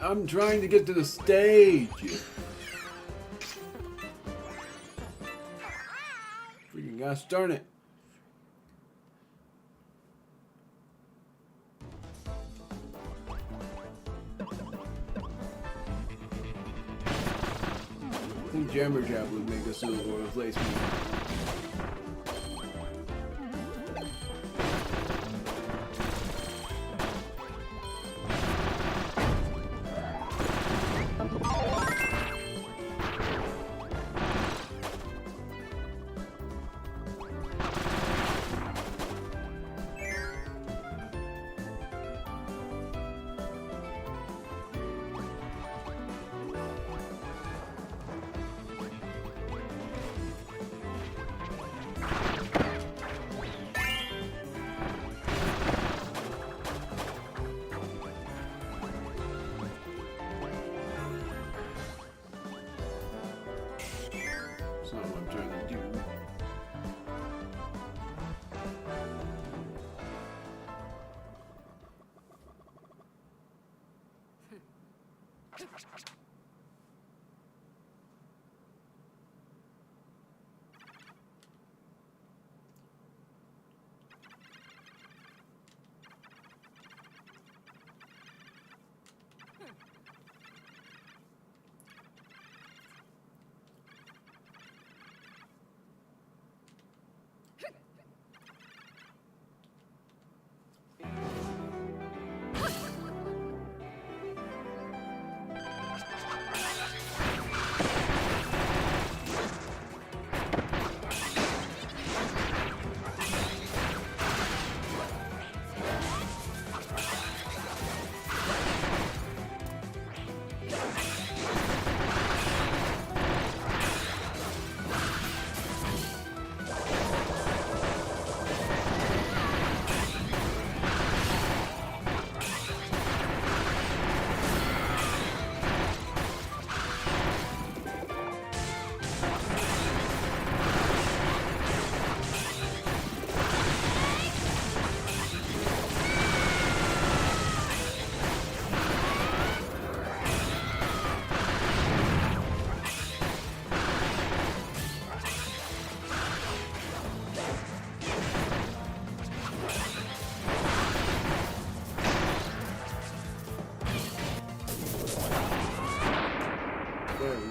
I'm trying to get to the stage. Freaking gosh darn it. I think Jammer Jab would make a suitable replacement. That's not what I'm trying to do.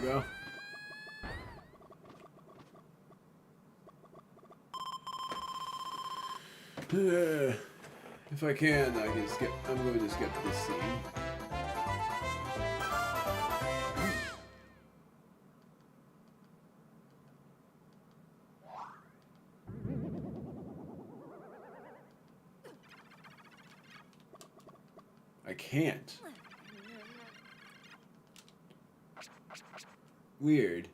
go. If I can, I can skip. I'm going to skip this scene. I can't. Weird.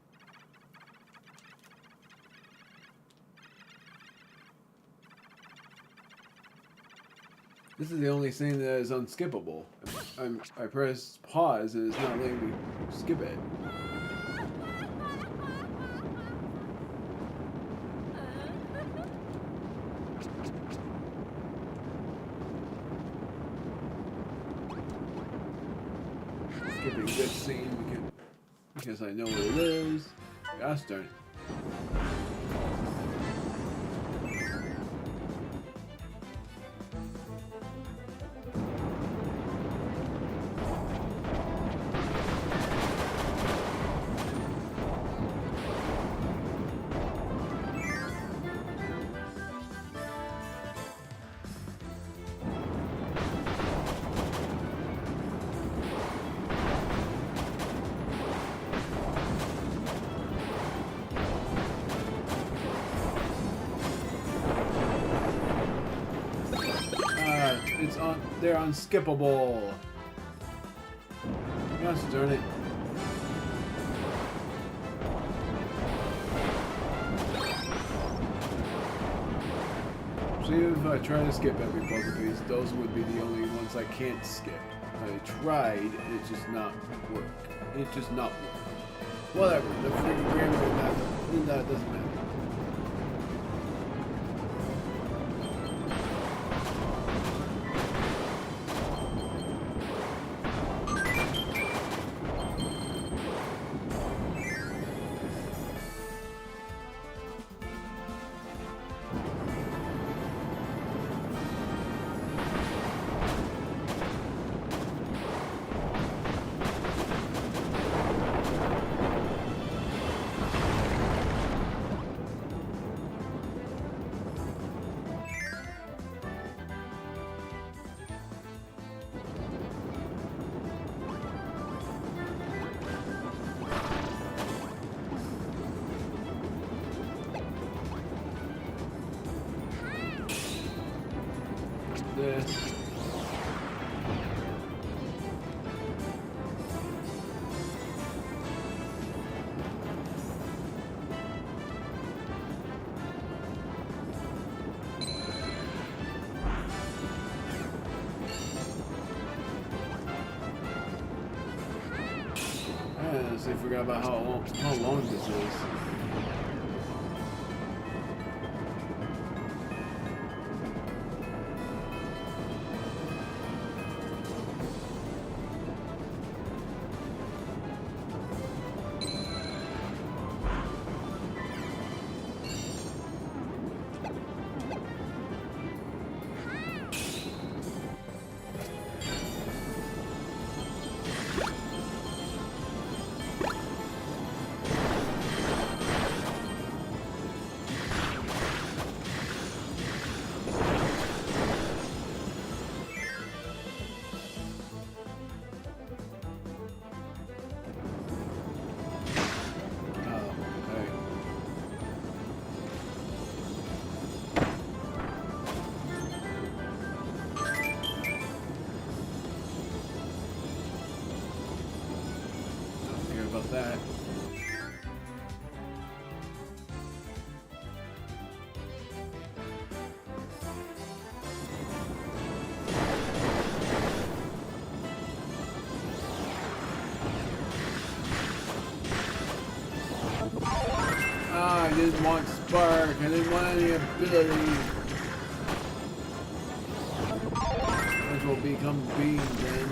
This is the only thing that is unskippable. I press pause and it's not letting me skip it. Skipping this scene because I know what it is. Gosh darn it. They're unskippable. Gosh darn it. See, if I try to skip every puzzle piece, those would be the only ones I can't skip. I tried, it just not work. It just not work. Whatever, the freaking grammar that doesn't matter. This. I honestly forgot about how long this is. That. Ah, I didn't want spark. I didn't want any ability. Which will become beam then.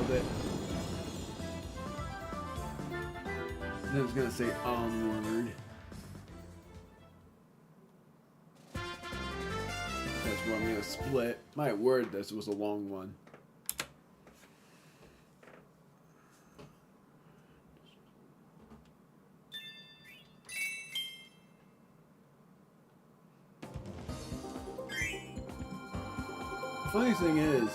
nailed it. And I was gonna say onward. That's where I'm gonna split. My word, this was a long one. Funny thing is,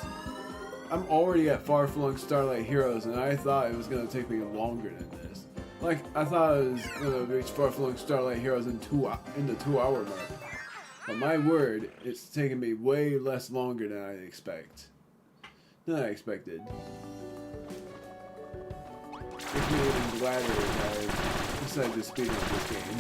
I'm already at Far-Flung Starlight Heroes, and I thought it was gonna take me longer than this. Like, I thought I was gonna reach Far-Flung Starlight Heroes in the 2 hour mark. But my word, it's taken me way less longer than I expected. Makes me even gladder that I decided to speedrun this game.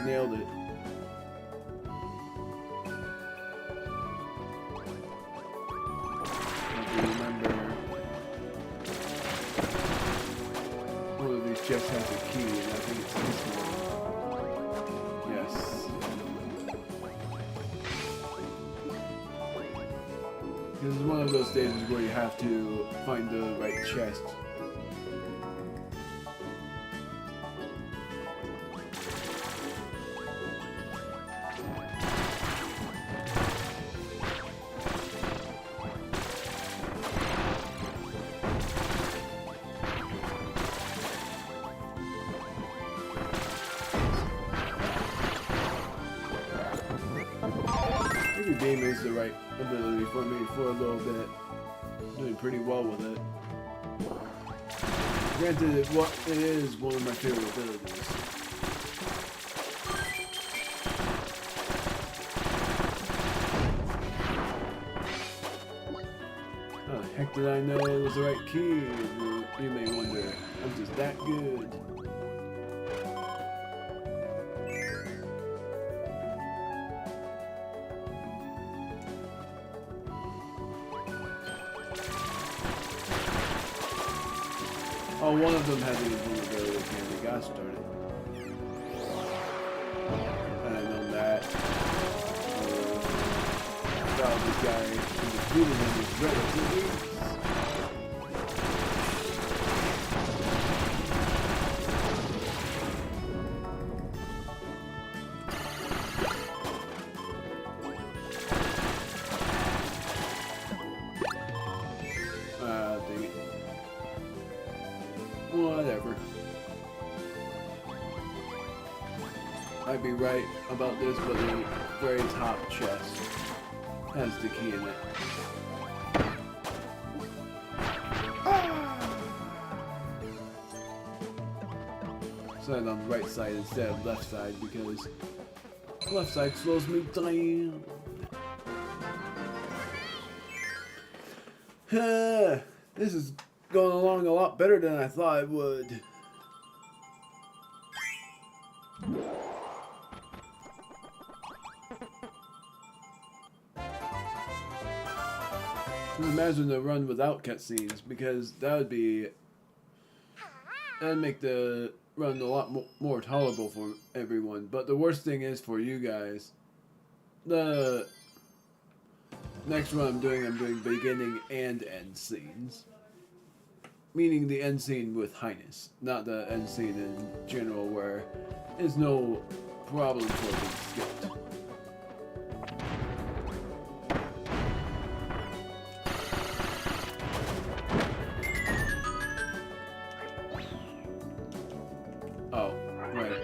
Nailed it. I remember one of these chests has a key, and I think it's this one. Yes. This is one of those stages where you have to find the right chest. Game is the right ability for me for a little bit. Doing pretty well with it. Granted, it is one of my favorite abilities. How the heck did I know it was the right key? You may wonder. I'm just that good. Oh, one of them had the invulnerability when we got started. And I know that. Wow, this guy who defeated him is relatively easy. Dang it. Whatever. I'd be right about this, but the very top chest has the key in it. So I'm on the right side instead of left side because left side slows me down. This is going along a lot better than I thought it would. Imagine the run without cutscenes, because that'd make the run a lot more tolerable for everyone. But the worst thing is for you guys, the next run I'm doing beginning and end scenes. Meaning the end scene with Highness, not the end scene in general where there's no problem for being skipped. Oh, right.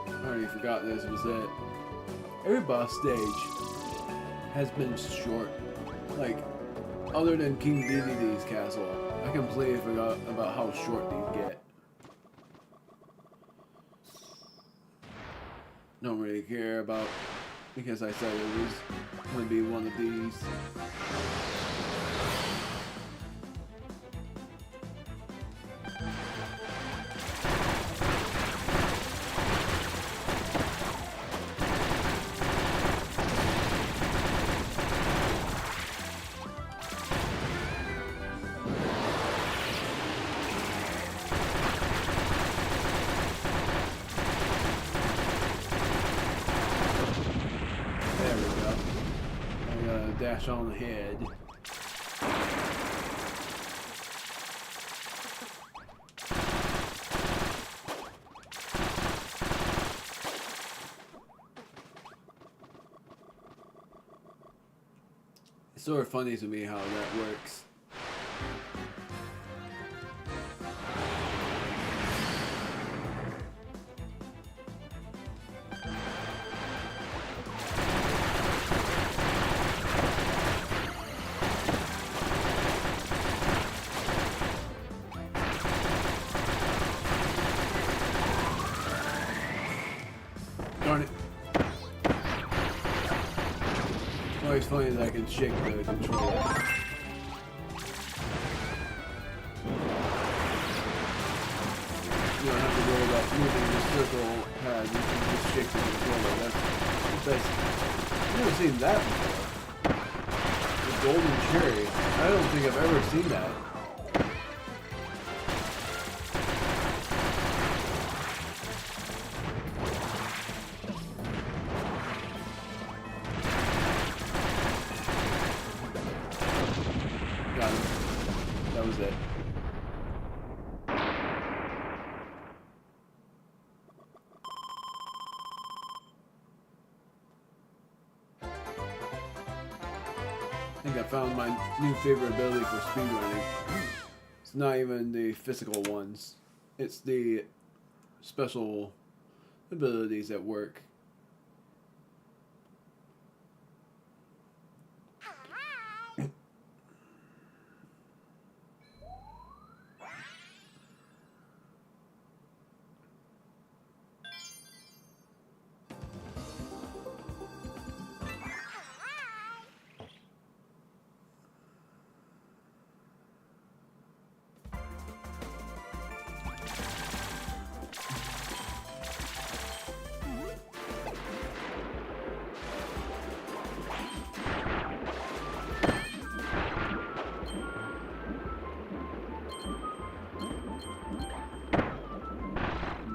I already forgot this was it. Every boss stage has been short. Like, other than King Dedede's castle, I completely forgot about how short these get. Don't really care about, because I said it was going to be one of these. dash on ahead. It's sort of funny to me how that works. Darn it. It's always funny that I can shake the controller. You don't have to worry about moving the circle pad, you can just shake the controller. That's I've never seen that before. The golden cherry. I don't think I've ever seen that. Got it. That was it. I think I found my new favorite ability for speedrunning. It's not even the physical ones. It's the special abilities that work.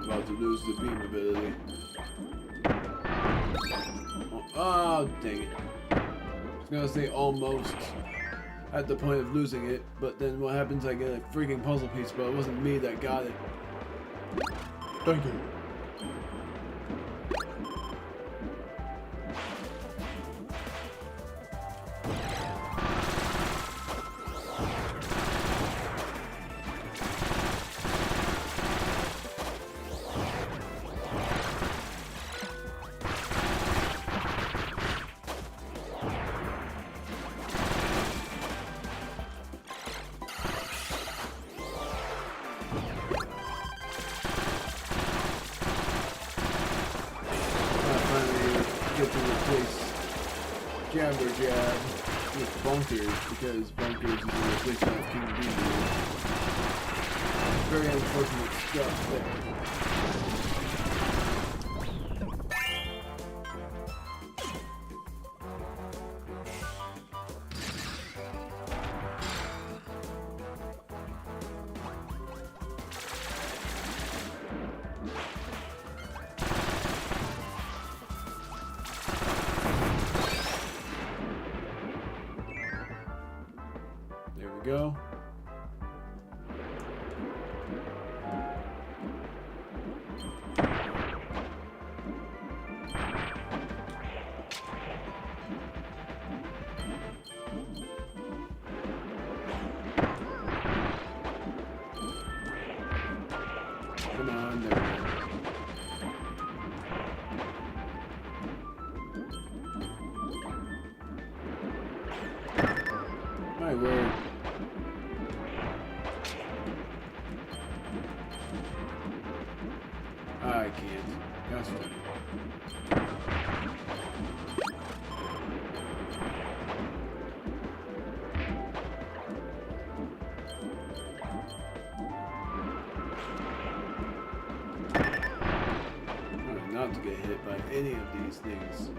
About to lose the beam ability. Oh, dang it. I was gonna say almost at the point of losing it, but then what happens, I get a freaking puzzle piece, but it wasn't me that got it. Thank you. Get to replace Jabberjab with Bunkers because Bunkers is a replacement of King Bee. Very unfortunate stuff there. There we go. Come on, there we go. My word. I can't. That's funny. Not to get hit by any of these things.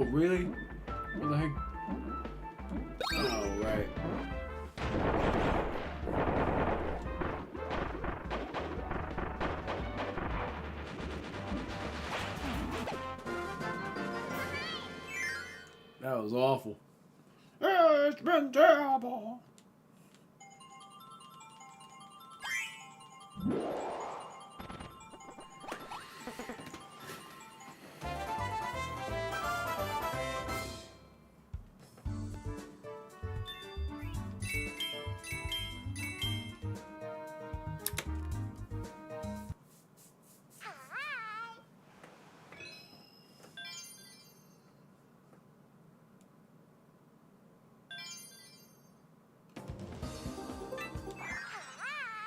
Oh, really? What the heck? Oh, right. That was awful. It's been terrible.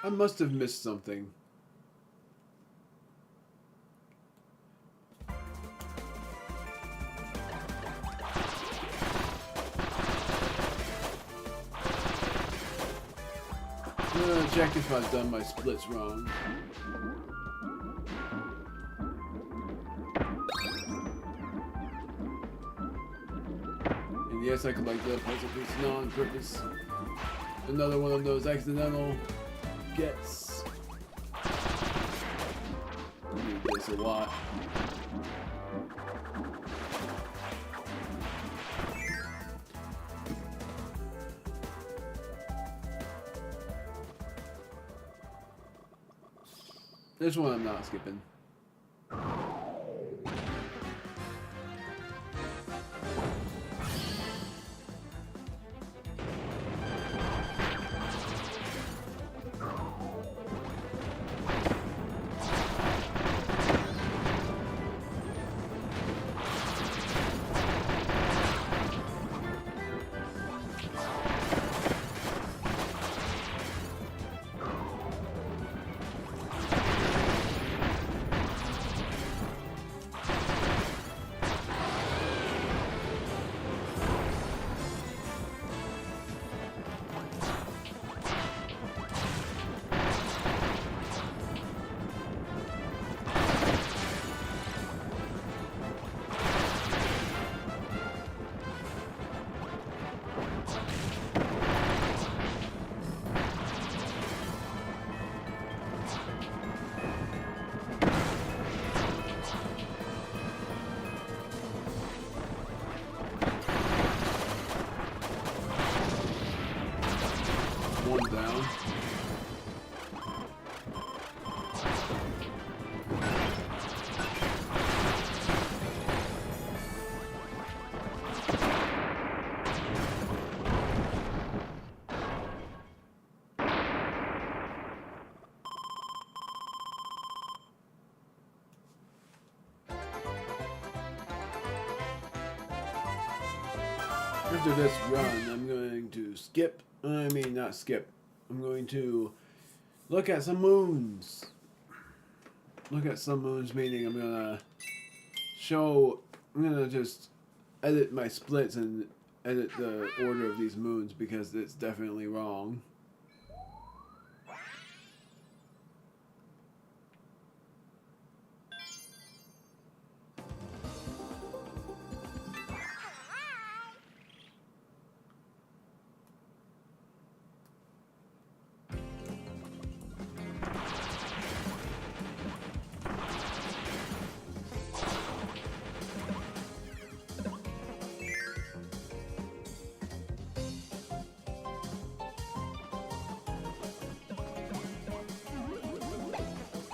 I must have missed something. I'm gonna check if I've done my splits wrong. And yes, I collect the puzzle piece on purpose. Another one of those accidental gets. I need this a lot. This one I'm not skipping. One down. After this run, I'm going to skip. I mean, not skip. I'm going to look at some moons. Look at some moons, meaning I'm gonna just edit my splits and edit the order of these moons because it's definitely wrong.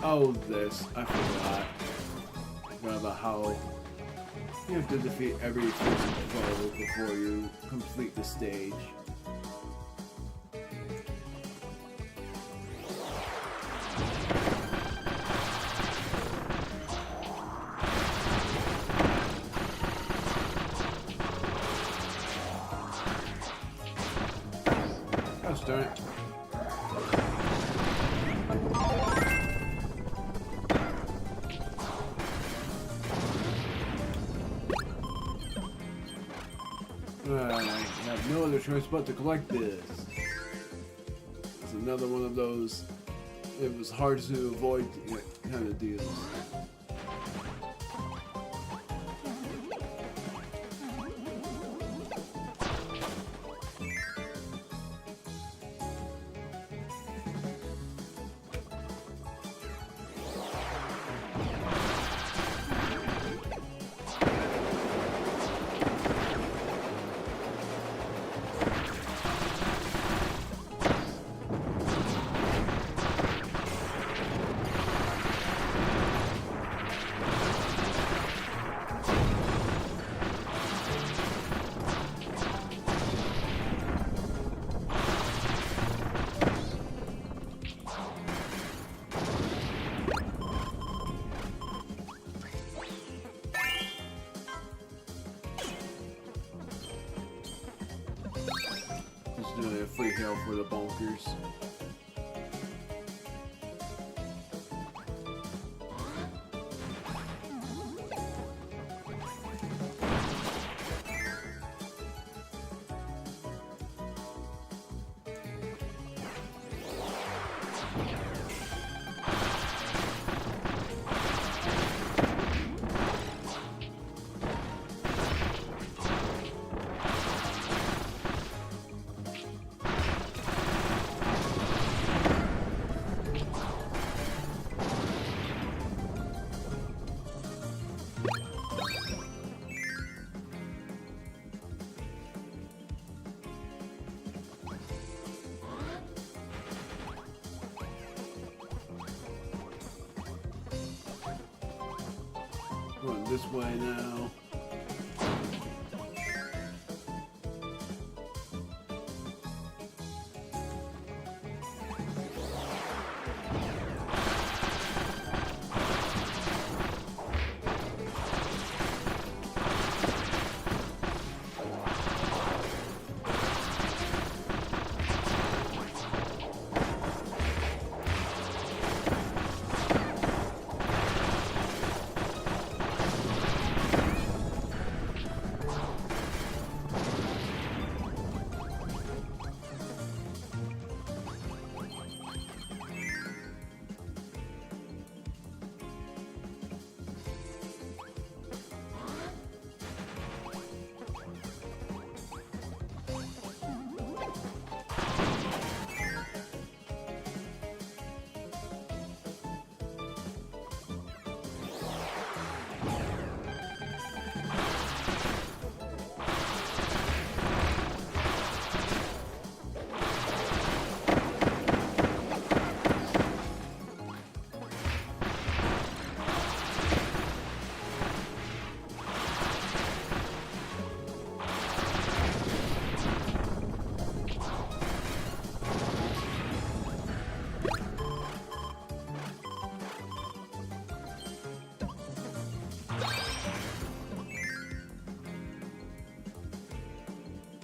Oh, this. I forgot. I forgot about how you have to defeat every physical foe before you complete the stage. Gosh darn it. I have no other choice but to collect this. It's another one of those, it was hard to avoid kind of deals. the bunkers. Going this way now.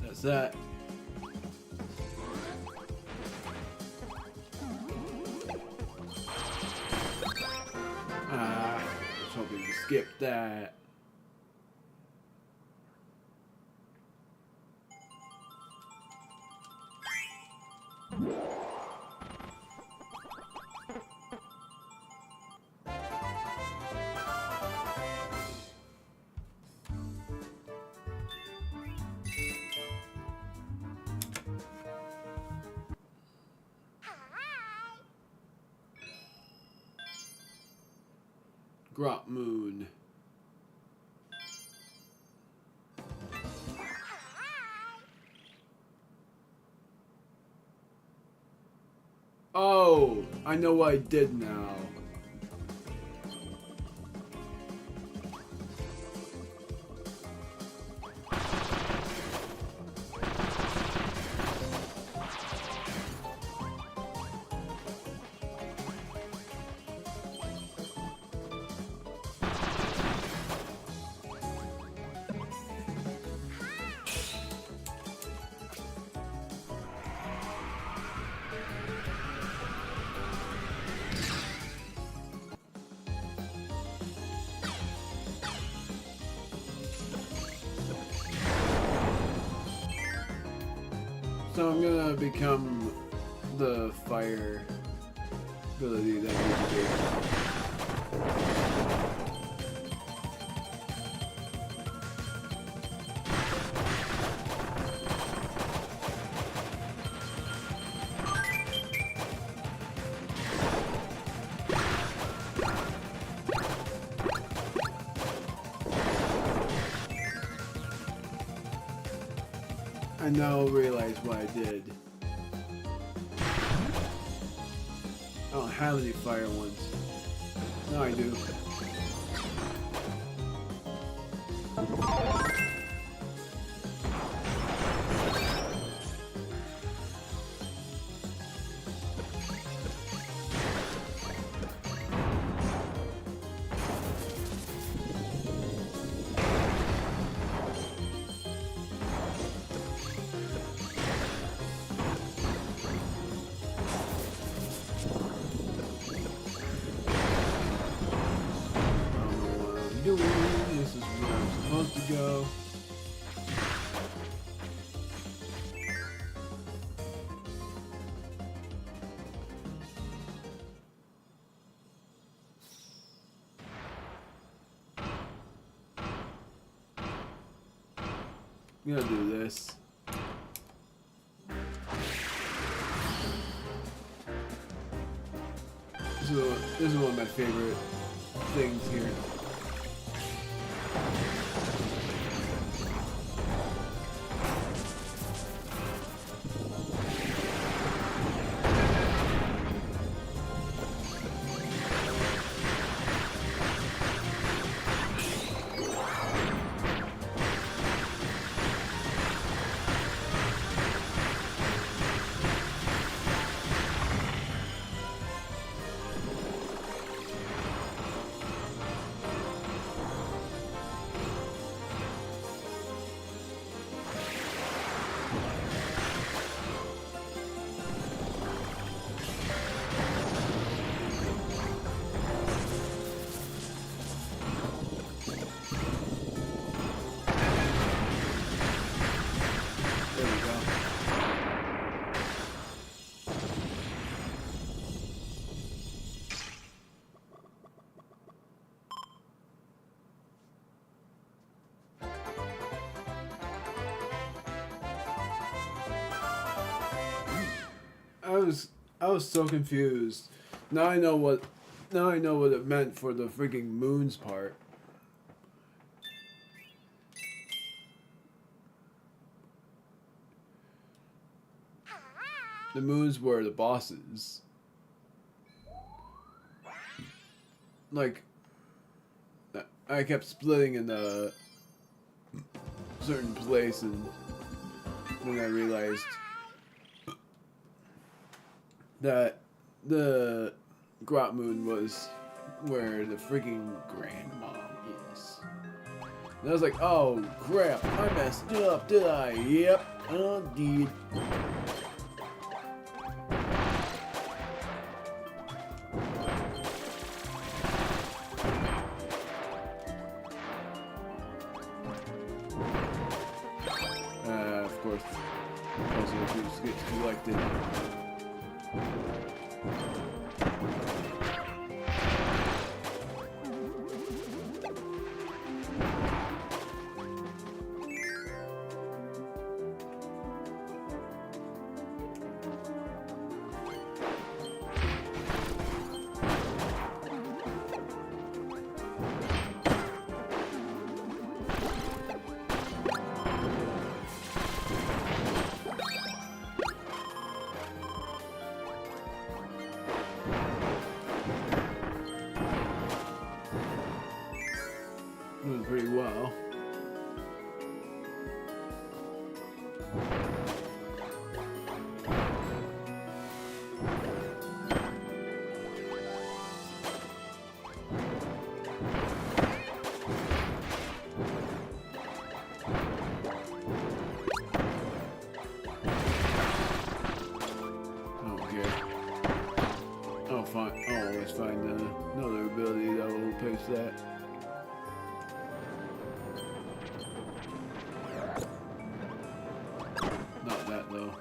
That's that. I was hoping to skip that. Grot Moon. Oh, I know what I did now. So I'm gonna become the fire ability that we do. I now realize what I did. I don't have any fire ones. No, I do. go. I'm gonna do this. This is one of my favorite things here. I was so confused. Now I know what it meant for the freaking moons part. The moons were the bosses. Like, I kept splitting in a certain place, and then I realized that the Grot Moon was where the freaking grandma is. And I was like, oh crap, I messed up, did I? Yep, I did. Of course, also just gets collected. Doing pretty well. I'll always find another ability that will replace that. Not that though.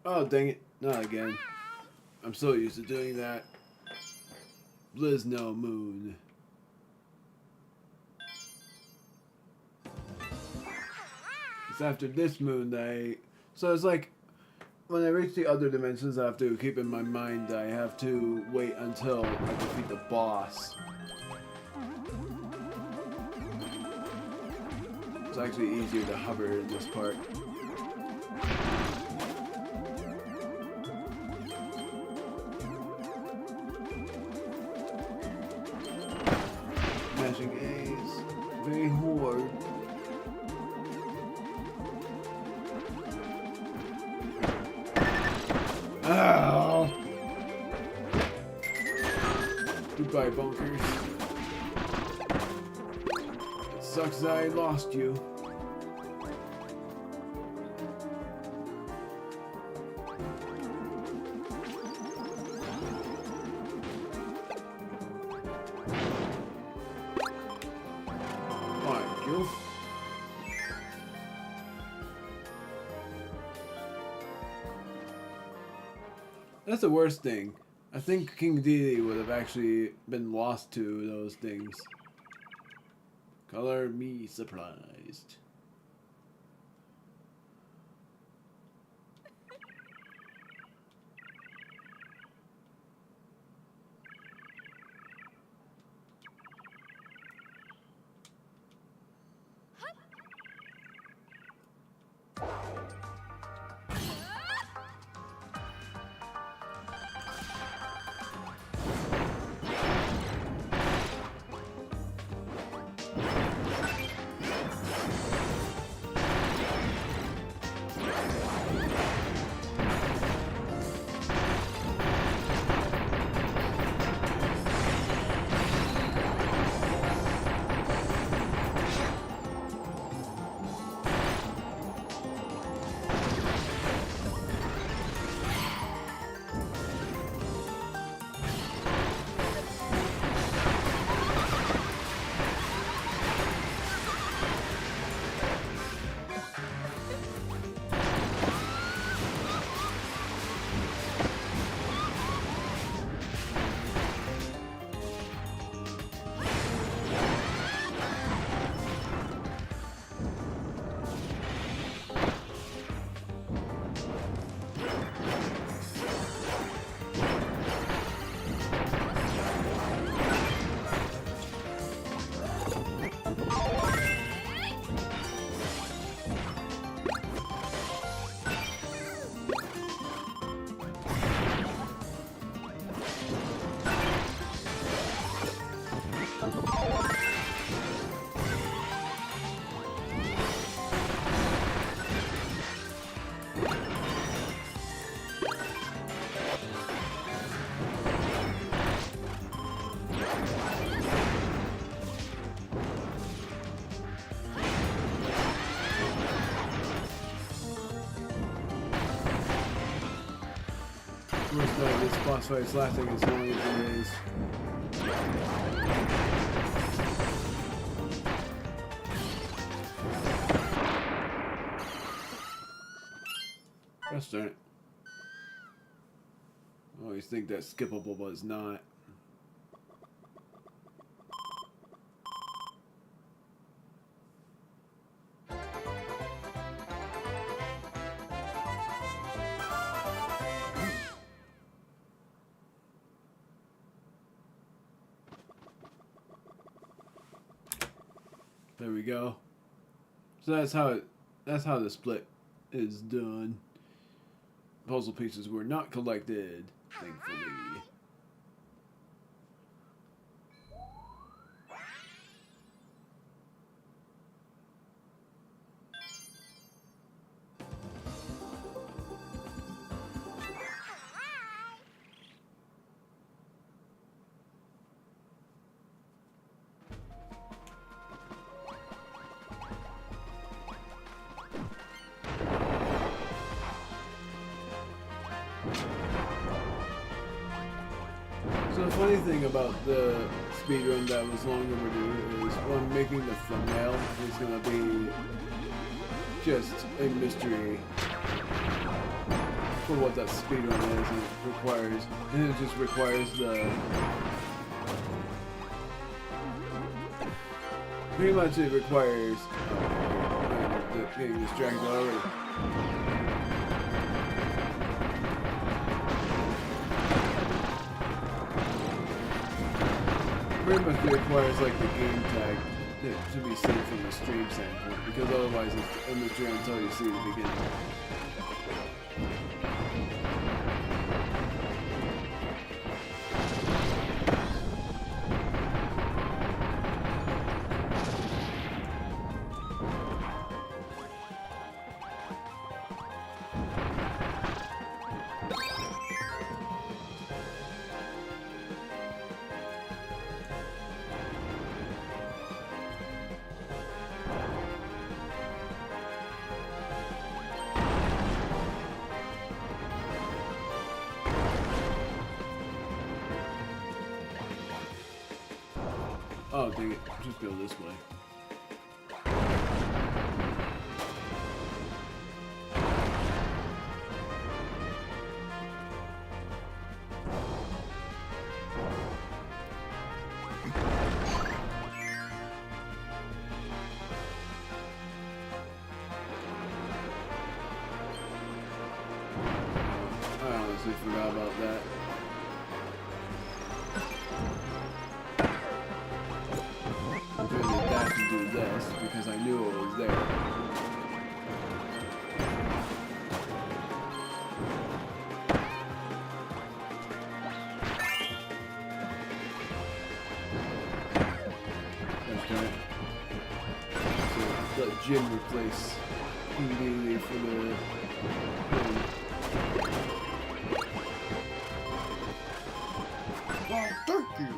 Oh, dang it. Not again. I'm so used to doing that. Blizno Moon. It's after this moon that So it's like, when I reach the other dimensions, I have to keep in my mind that I have to wait until I defeat the boss. It's actually easier to hover in this part. Mashing A's. Very hard. Ow! Goodbye, bunkers. It sucks that I lost you. Thank you. That's the worst thing. I think King Dedede would have actually been lost to those things. Color me surprised. Looks like this boss fight is lasting as long as it is. Gosh darn it. I always think that's skippable, but it's not. There we go. So that's how the split is done. Puzzle pieces were not collected, thankfully. So the funny thing about the speedrun that was long overdue is when making the thumbnail is going to be just a mystery. for what that speedrun is, and it just requires the... Pretty much it requires... getting distracted already. Pretty much it requires like the game tag to be seen from the stream standpoint, because otherwise it's immature until you see the beginning. Oh, dang it. Just go this way. I honestly forgot about that. To do this because I knew it was there. That's right. So let Jin replace immediately for the oh, thank you.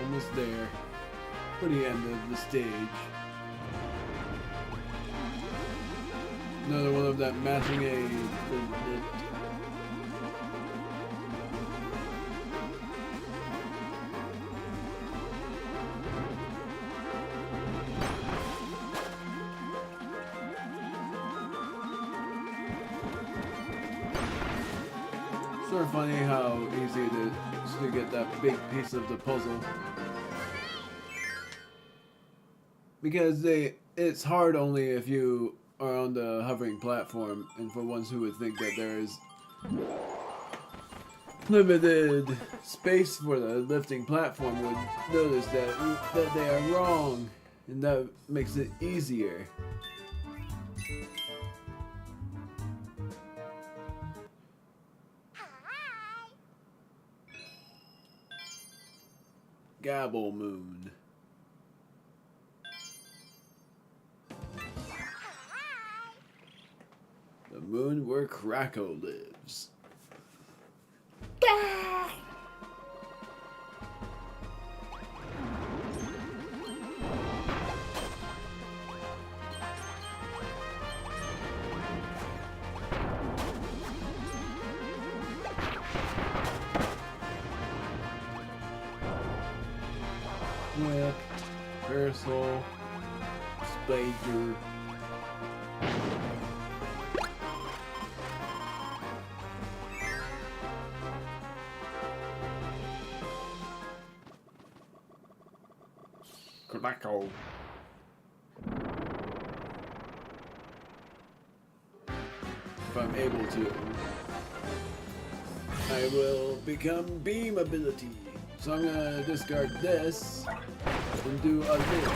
Almost there. For the end of the stage. Another one of that matching a... Sort of funny how easy it is to get that big piece of the puzzle. Because it's hard only if you are on the hovering platform, and for ones who would think that there is limited space for the lifting platform would notice that they are wrong, and that makes it easier. Gabble Moon. The moon where Krakow lives. Whip, Parasol, Spader. Tobacco. If I'm able to, I will become beam ability. So I'm gonna discard this and do a this.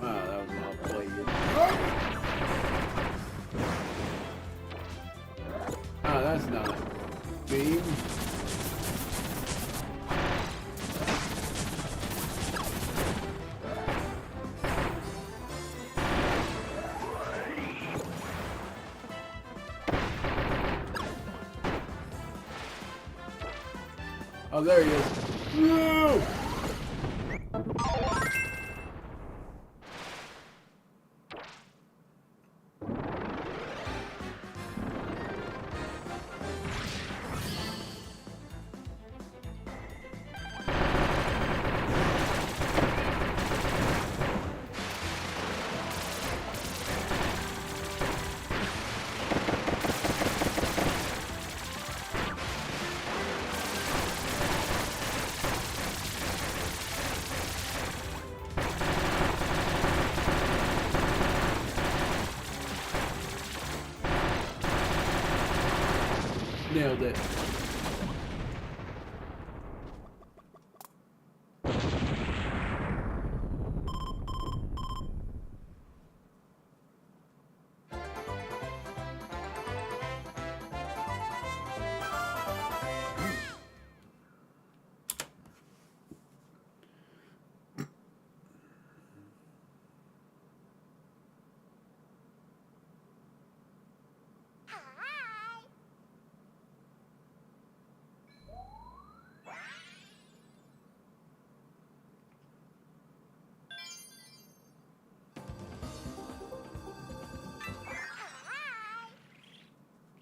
Ah, that was not played. No, that's not. Beam. Oh, there he is. No! Nailed it.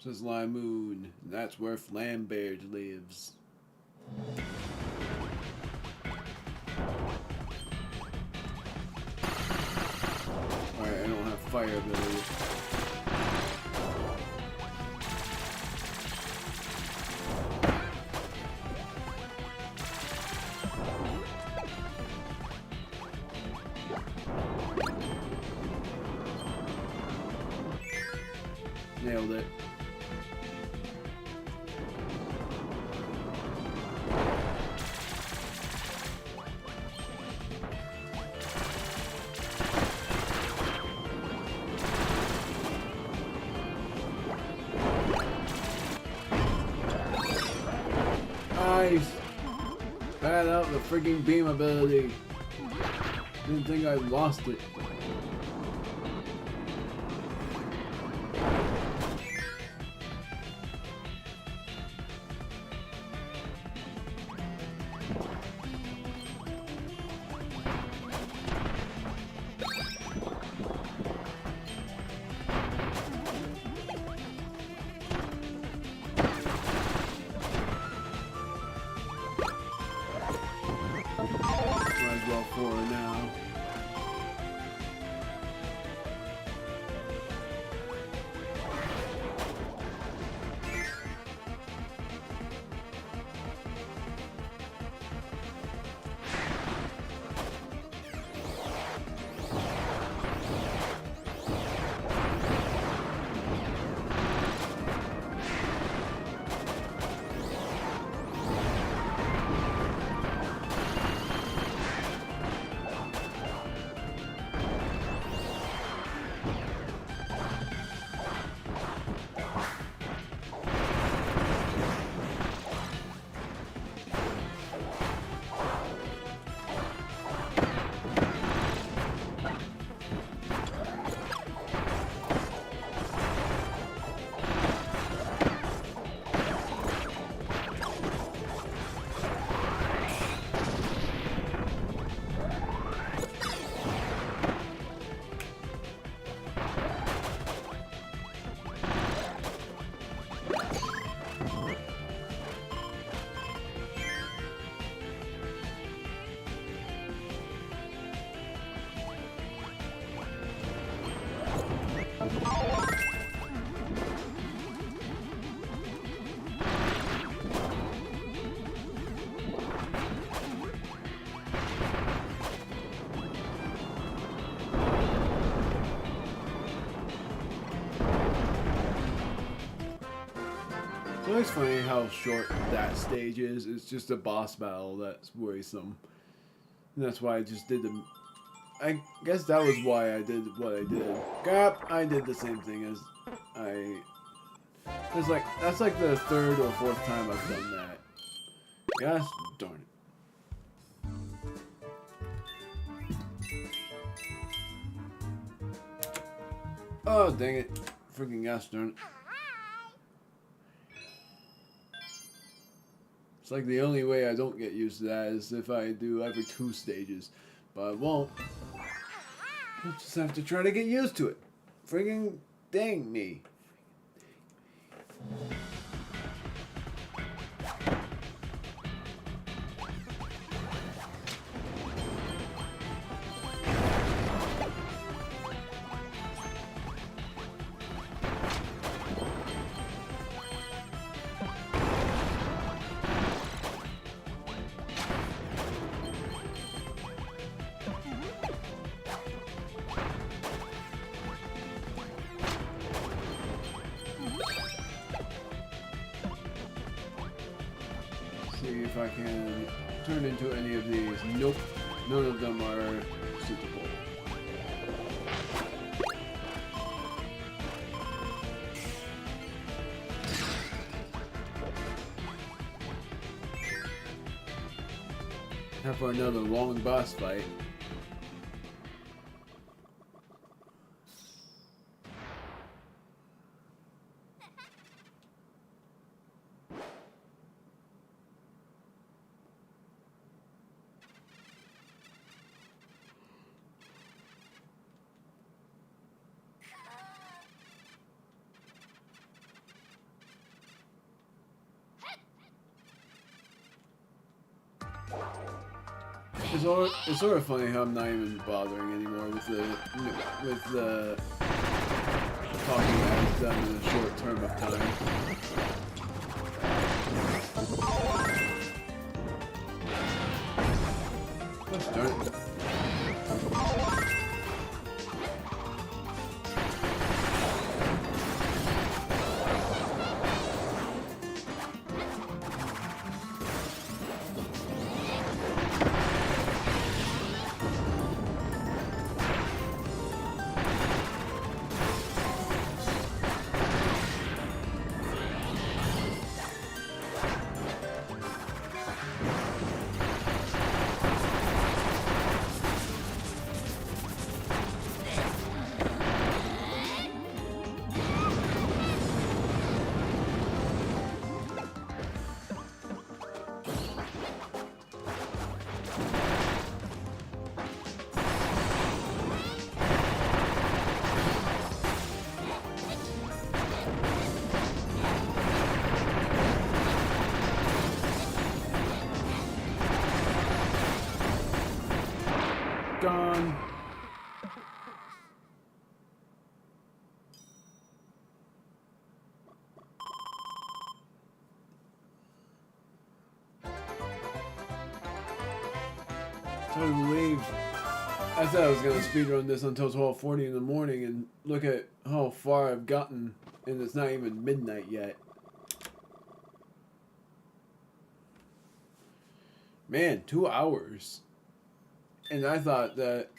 Says Moon. That's where Flambert lives. Alright, I don't have fire ability. Nailed it. Nice! Bad out the freaking beam ability. Didn't think I lost it. For now. It's always funny how short that stage is. It's just a boss battle that's worrisome. And that's why I just did the... I guess that was why I did what I did. Gap! I did the same thing as I That's like the third or fourth time I've done that. Gosh darn it. Oh, dang it. Freaking gosh darn it. It's like the only way I don't get used to that is if I do every 2 stages. But I won't. I'll just have to try to get used to it. Friggin' dang me. See if I can turn into any of these. Nope. None of them are suitable. Time for another long boss fight. It's sort of funny how I'm not even bothering anymore with the talking that I've done in a short term of time. Gosh darn it. Gone. It's hard to believe. I thought I was gonna speedrun this until 12:40 in the morning, and look at how far I've gotten, and it's not even midnight yet. Man, 2 hours. And I thought that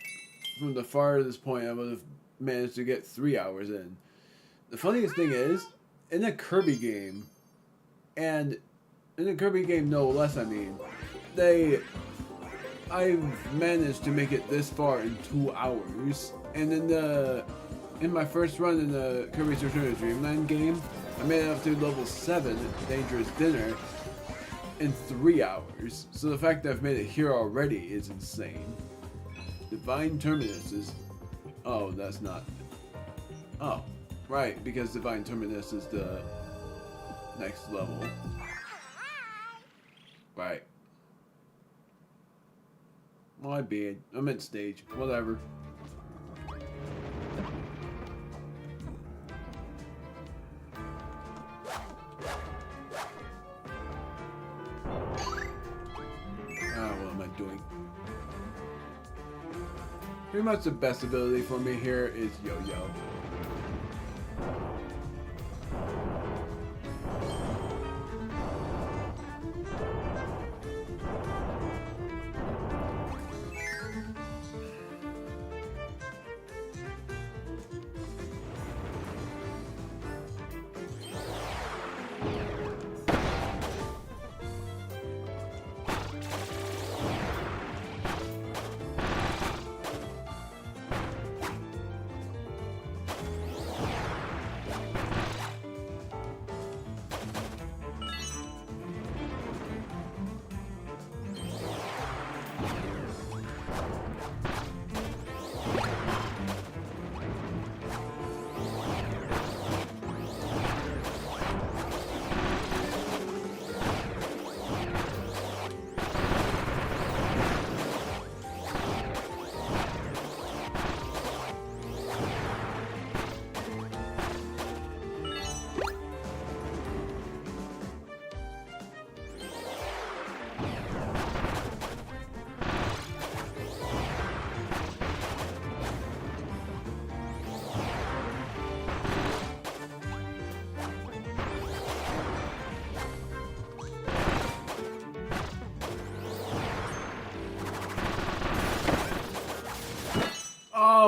from the farthest point I would have managed to get 3 hours in. The funniest thing is, in a Kirby game, and in a Kirby game no less, I mean, I've managed to make it this far in 2 hours. And in my first run in the Kirby's Return to Dreamland game, I made it up to level 7, Dangerous Dinner, in 3 hours. So the fact that I've made it here already is insane. Divine Terminus is... Oh, that's not... Oh, right, because Divine Terminus is the next level. Right. My bad. I meant stage. Whatever. What am I doing? Pretty much the best ability for me here is Yo-Yo.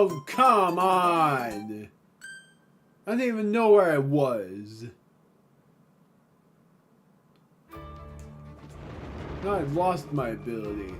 Oh, come on! I didn't even know where I was. Now I've lost my ability.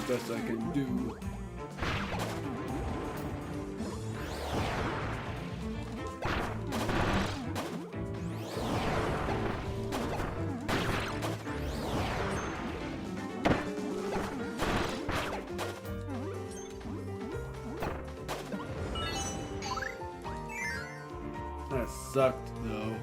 Best I can do. That sucked though.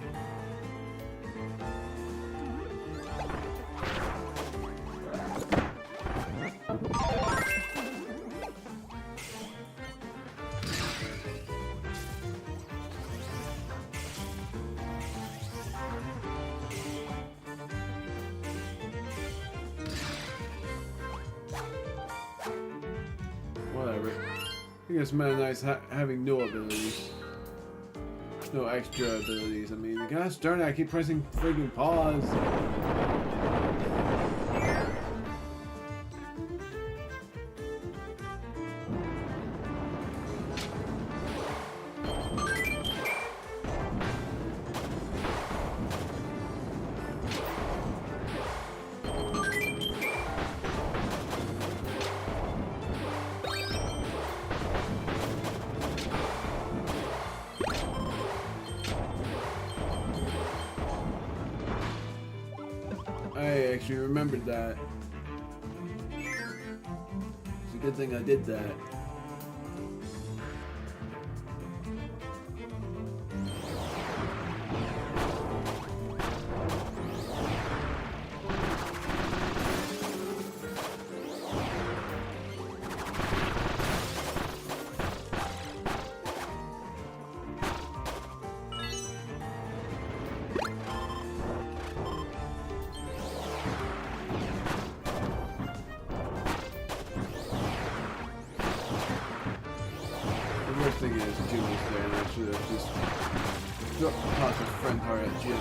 Whatever. I think it's kind of nice having no abilities. No extra abilities. I mean, gosh darn it, I keep pressing friggin' pause. I actually remembered that. It's a good thing I did that. The worst thing is Jim was there and I should have just tossed a friend heart at Jim.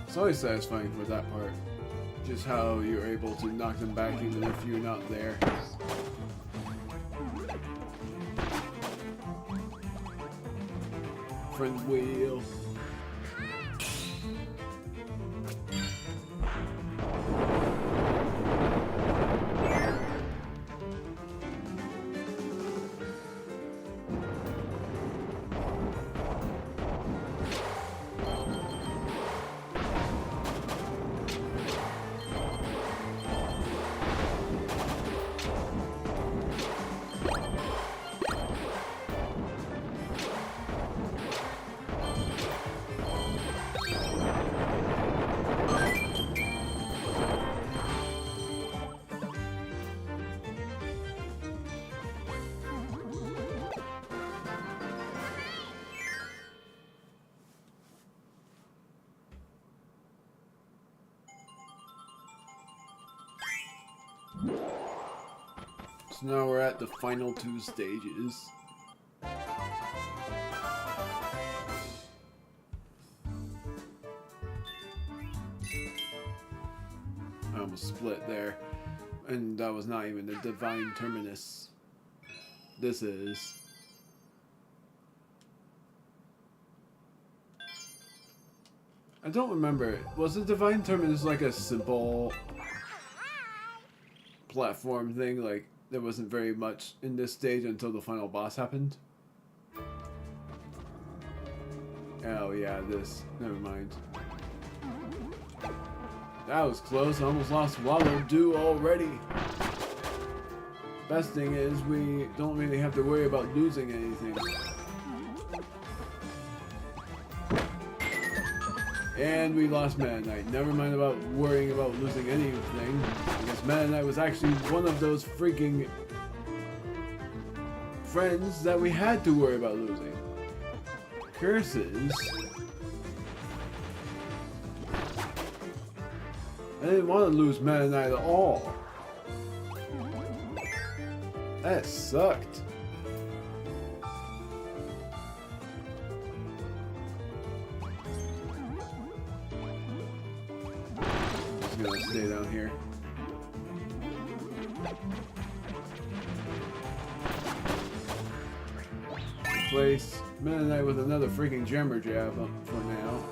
It's always satisfying for that part. Just how you're able to knock them back even if you're not there. Friend wheel. So now we're at the final 2 stages. I almost split there. And that was not even the Divine Terminus. This is. I don't remember. Was the Divine Terminus like a simple platform thing? Like, there wasn't very much in this stage until the final boss happened? Oh yeah, this. Never mind. That was close. I almost lost OVERDUE already. Best thing is we don't really have to worry about losing anything. And we lost Meta Knight. Never mind about worrying about losing anything. Because Meta Knight was actually one of those freaking friends that we had to worry about losing. Curses. I didn't want to lose Meta Knight at all. That sucked. Just gonna stay down here. Replace Meta Knight with another freaking Jammer Jab for now.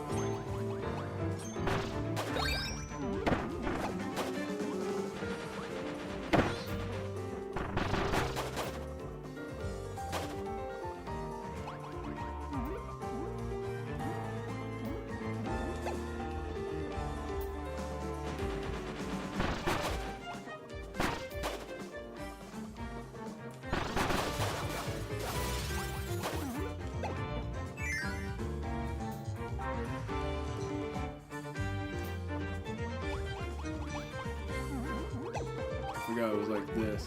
I forgot it was like this.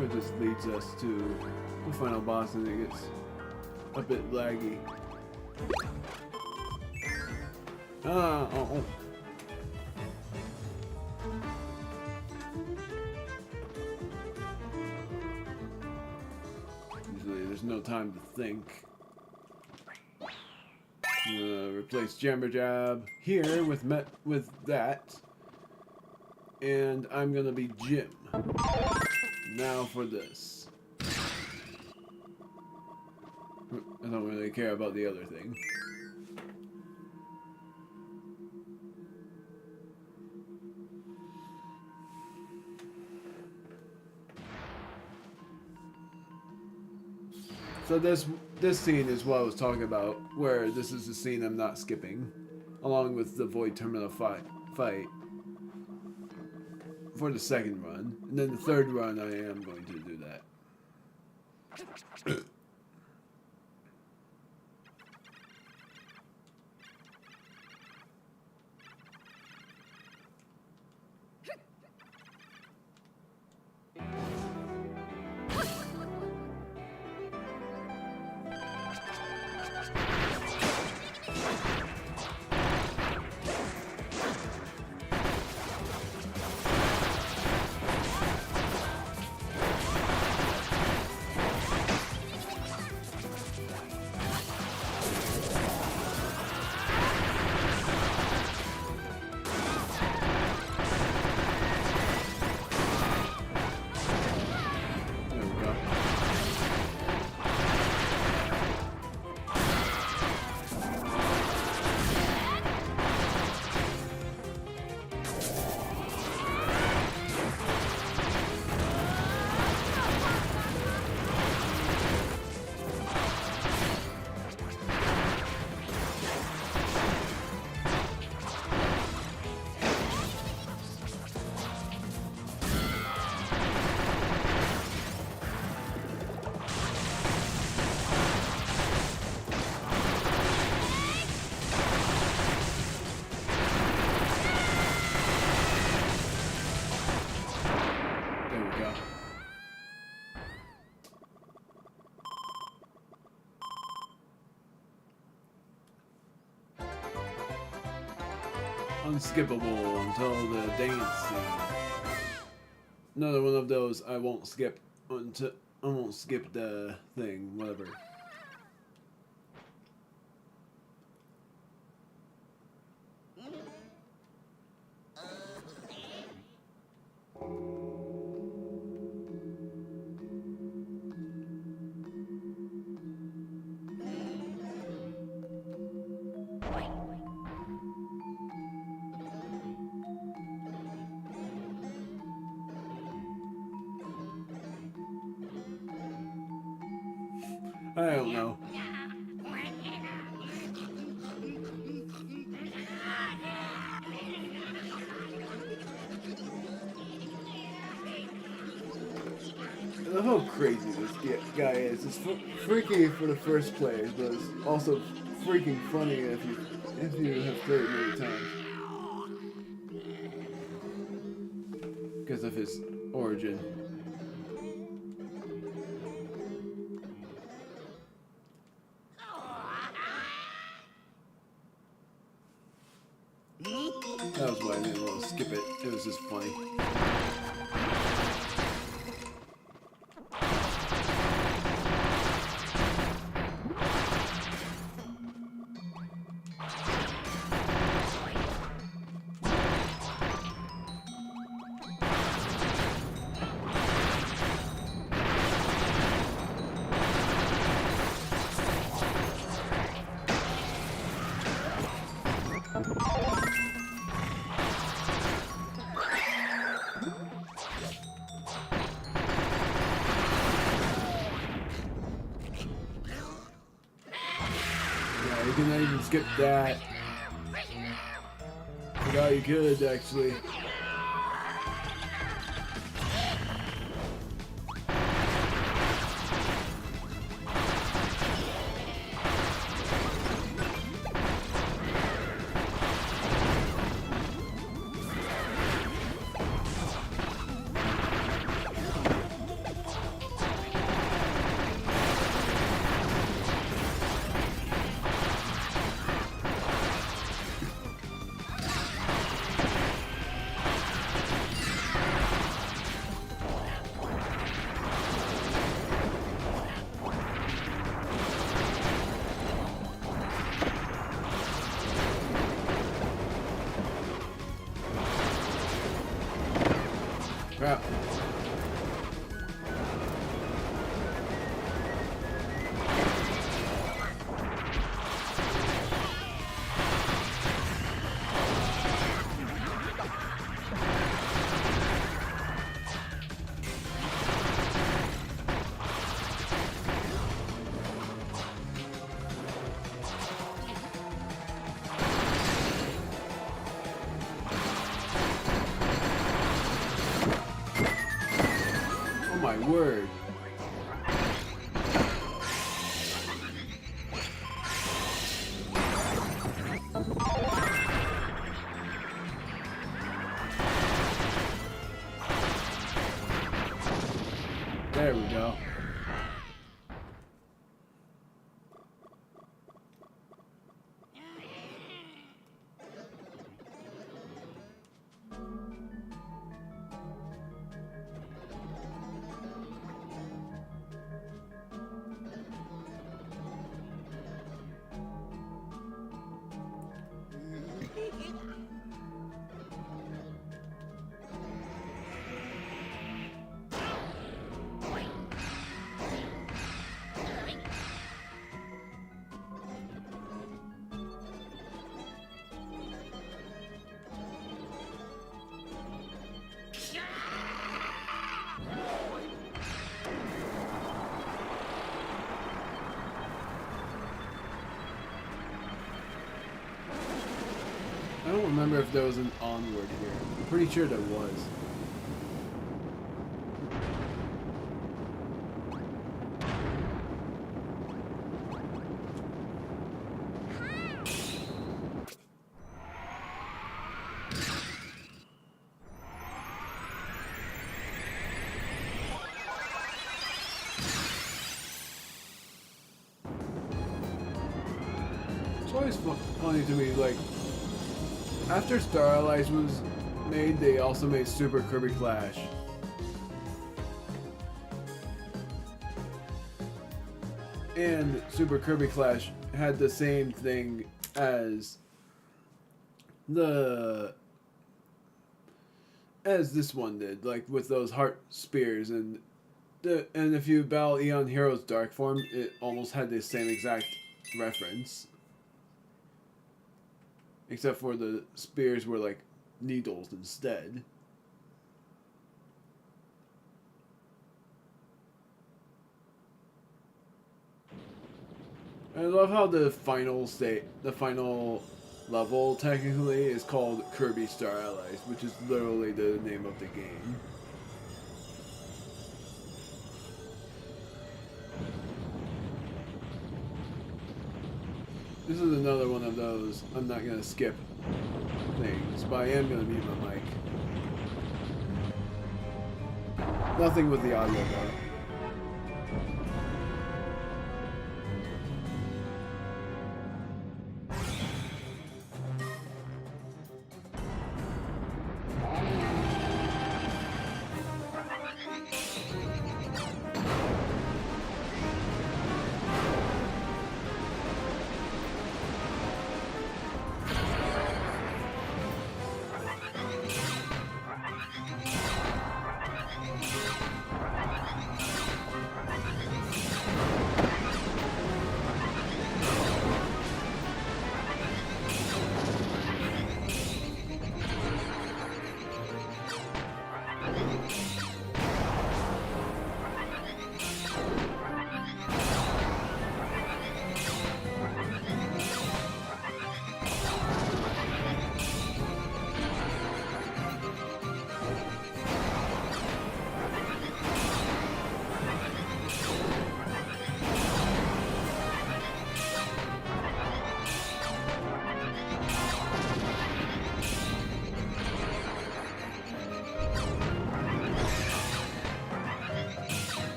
It just leads us to the final boss and it gets a bit laggy. Usually there's no time to think. I'm gonna replace Jammer Jab here with that. And I'm gonna be Jim. Now for this. I don't really care about the other thing. So this scene is what I was talking about, where this is the scene I'm not skipping, along with the Void Terminal fight. For the second run, and then the third run I am going to do that. Unskippable until the dance scene. Another one of those I won't skip I won't skip the thing, whatever. I don't know. I love how crazy this guy is. It's freaky for the first players, but it's also freaking funny if you have played it many times. Because of his origin. That was why I didn't want to skip it. It was just funny. You cannot even skip that. Forgot you could, actually. Crap. Oh my word. There we go. I don't remember if there was an onward here. I'm pretty sure there was. It's always funny to me, like, after Star Allies was made, they also made Super Kirby Clash. and Super Kirby Clash had the same thing as this one did, like with those heart spears, and if you battle Eon Hero's dark form, it almost had the same exact reference, except for the spears were like needles instead. I love how the final level technically is called Kirby Star Allies, which is literally the name of the game. This is another one of those I'm not gonna skip things, but I am gonna mute my mic. Nothing with the audio though.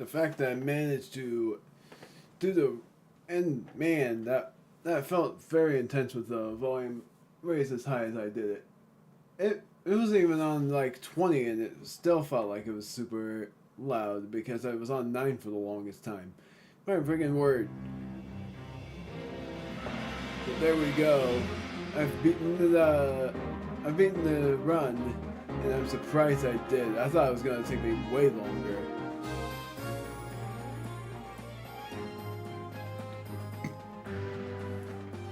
The fact that I managed to do the, and man, that felt very intense with the volume raised as high as I did it. It wasn't even on like 20, and it still felt like it was super loud because I was on 9 for the longest time. My freaking word. But there we go. I've beaten the run, and I'm surprised I did. I thought it was gonna take me way longer.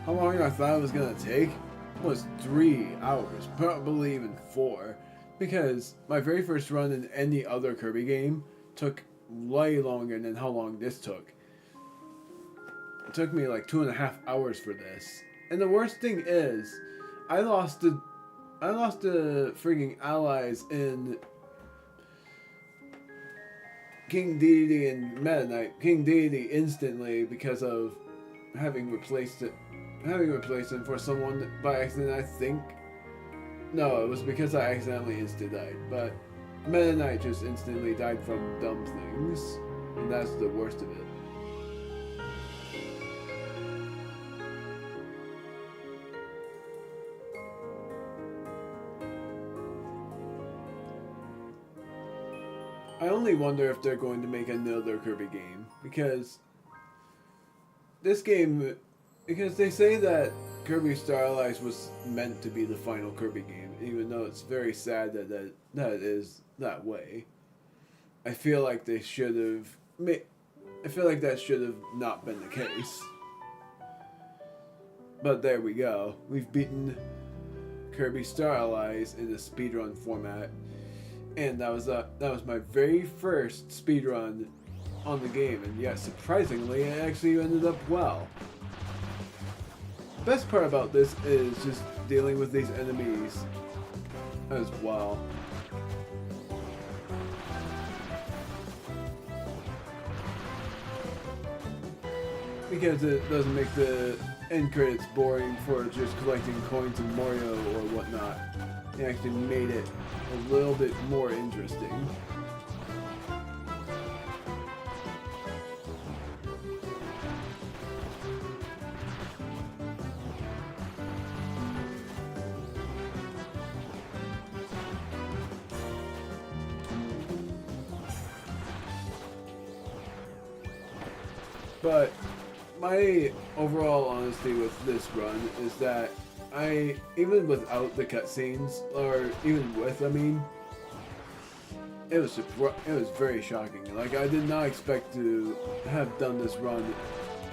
How long I thought it was gonna take was 3 hours, probably even 4, because my very first run in any other Kirby game took way longer than how long this took. It took me like 2.5 hours for this. And the worst thing is, I lost the freaking allies in King Deity and Meta Knight. King Deity instantly because of having replaced him for someone by accident, I think. No, it was because I accidentally insta-died. But Meta Knight just instantly died from dumb things. And that's the worst of it. I only wonder if they're going to make another Kirby game. Because this game... Because they say that Kirby Star Allies was meant to be the final Kirby game, even though it's very sad that it is that way. I feel like they should have... I feel like that should have not been the case. But there we go. We've beaten Kirby Star Allies in a speedrun format. And that was my very first speedrun on the game, and yet surprisingly it actually ended up well. Best part about this is just dealing with these enemies as well. Because it doesn't make the end credits boring for just collecting coins in Mario or whatnot. It actually made it a little bit more interesting. But my overall honesty with this run is that even without the cutscenes, or even with, I mean, it was very shocking. Like, I did not expect to have done this run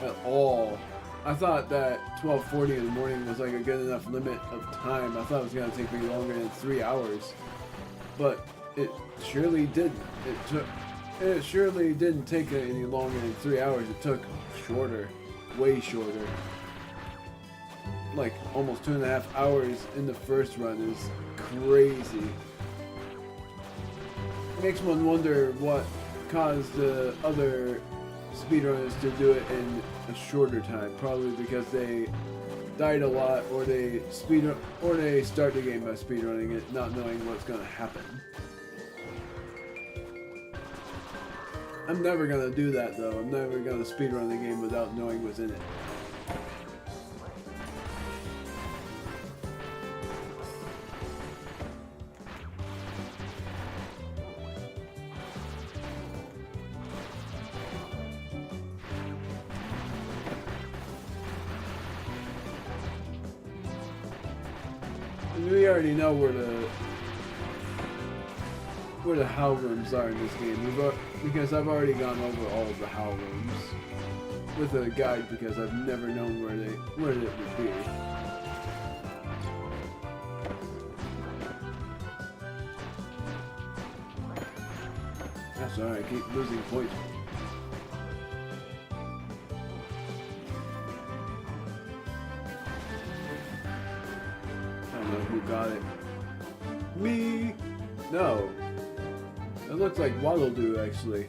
at all. I thought that 12:40 in the morning was like a good enough limit of time. I thought it was going to take me longer than 3 hours, but it surely didn't. It surely didn't take any longer than 3 hours. It took shorter, way shorter. Like almost 2.5 hours in the first run is crazy. It makes one wonder what caused the other speedrunners to do it in a shorter time. Probably because they died a lot, or they start the game by speedrunning it, not knowing what's gonna happen. I'm never gonna do that though. I'm never gonna speedrun the game without knowing what's in it. We already know where the Howl rooms are in this game. Because I've already gone over all of the Howl rooms with a guide, because I've never known where it would be. That's alright, I keep losing points. I don't know who got it. Me? No. It looks like OVERDUE, actually.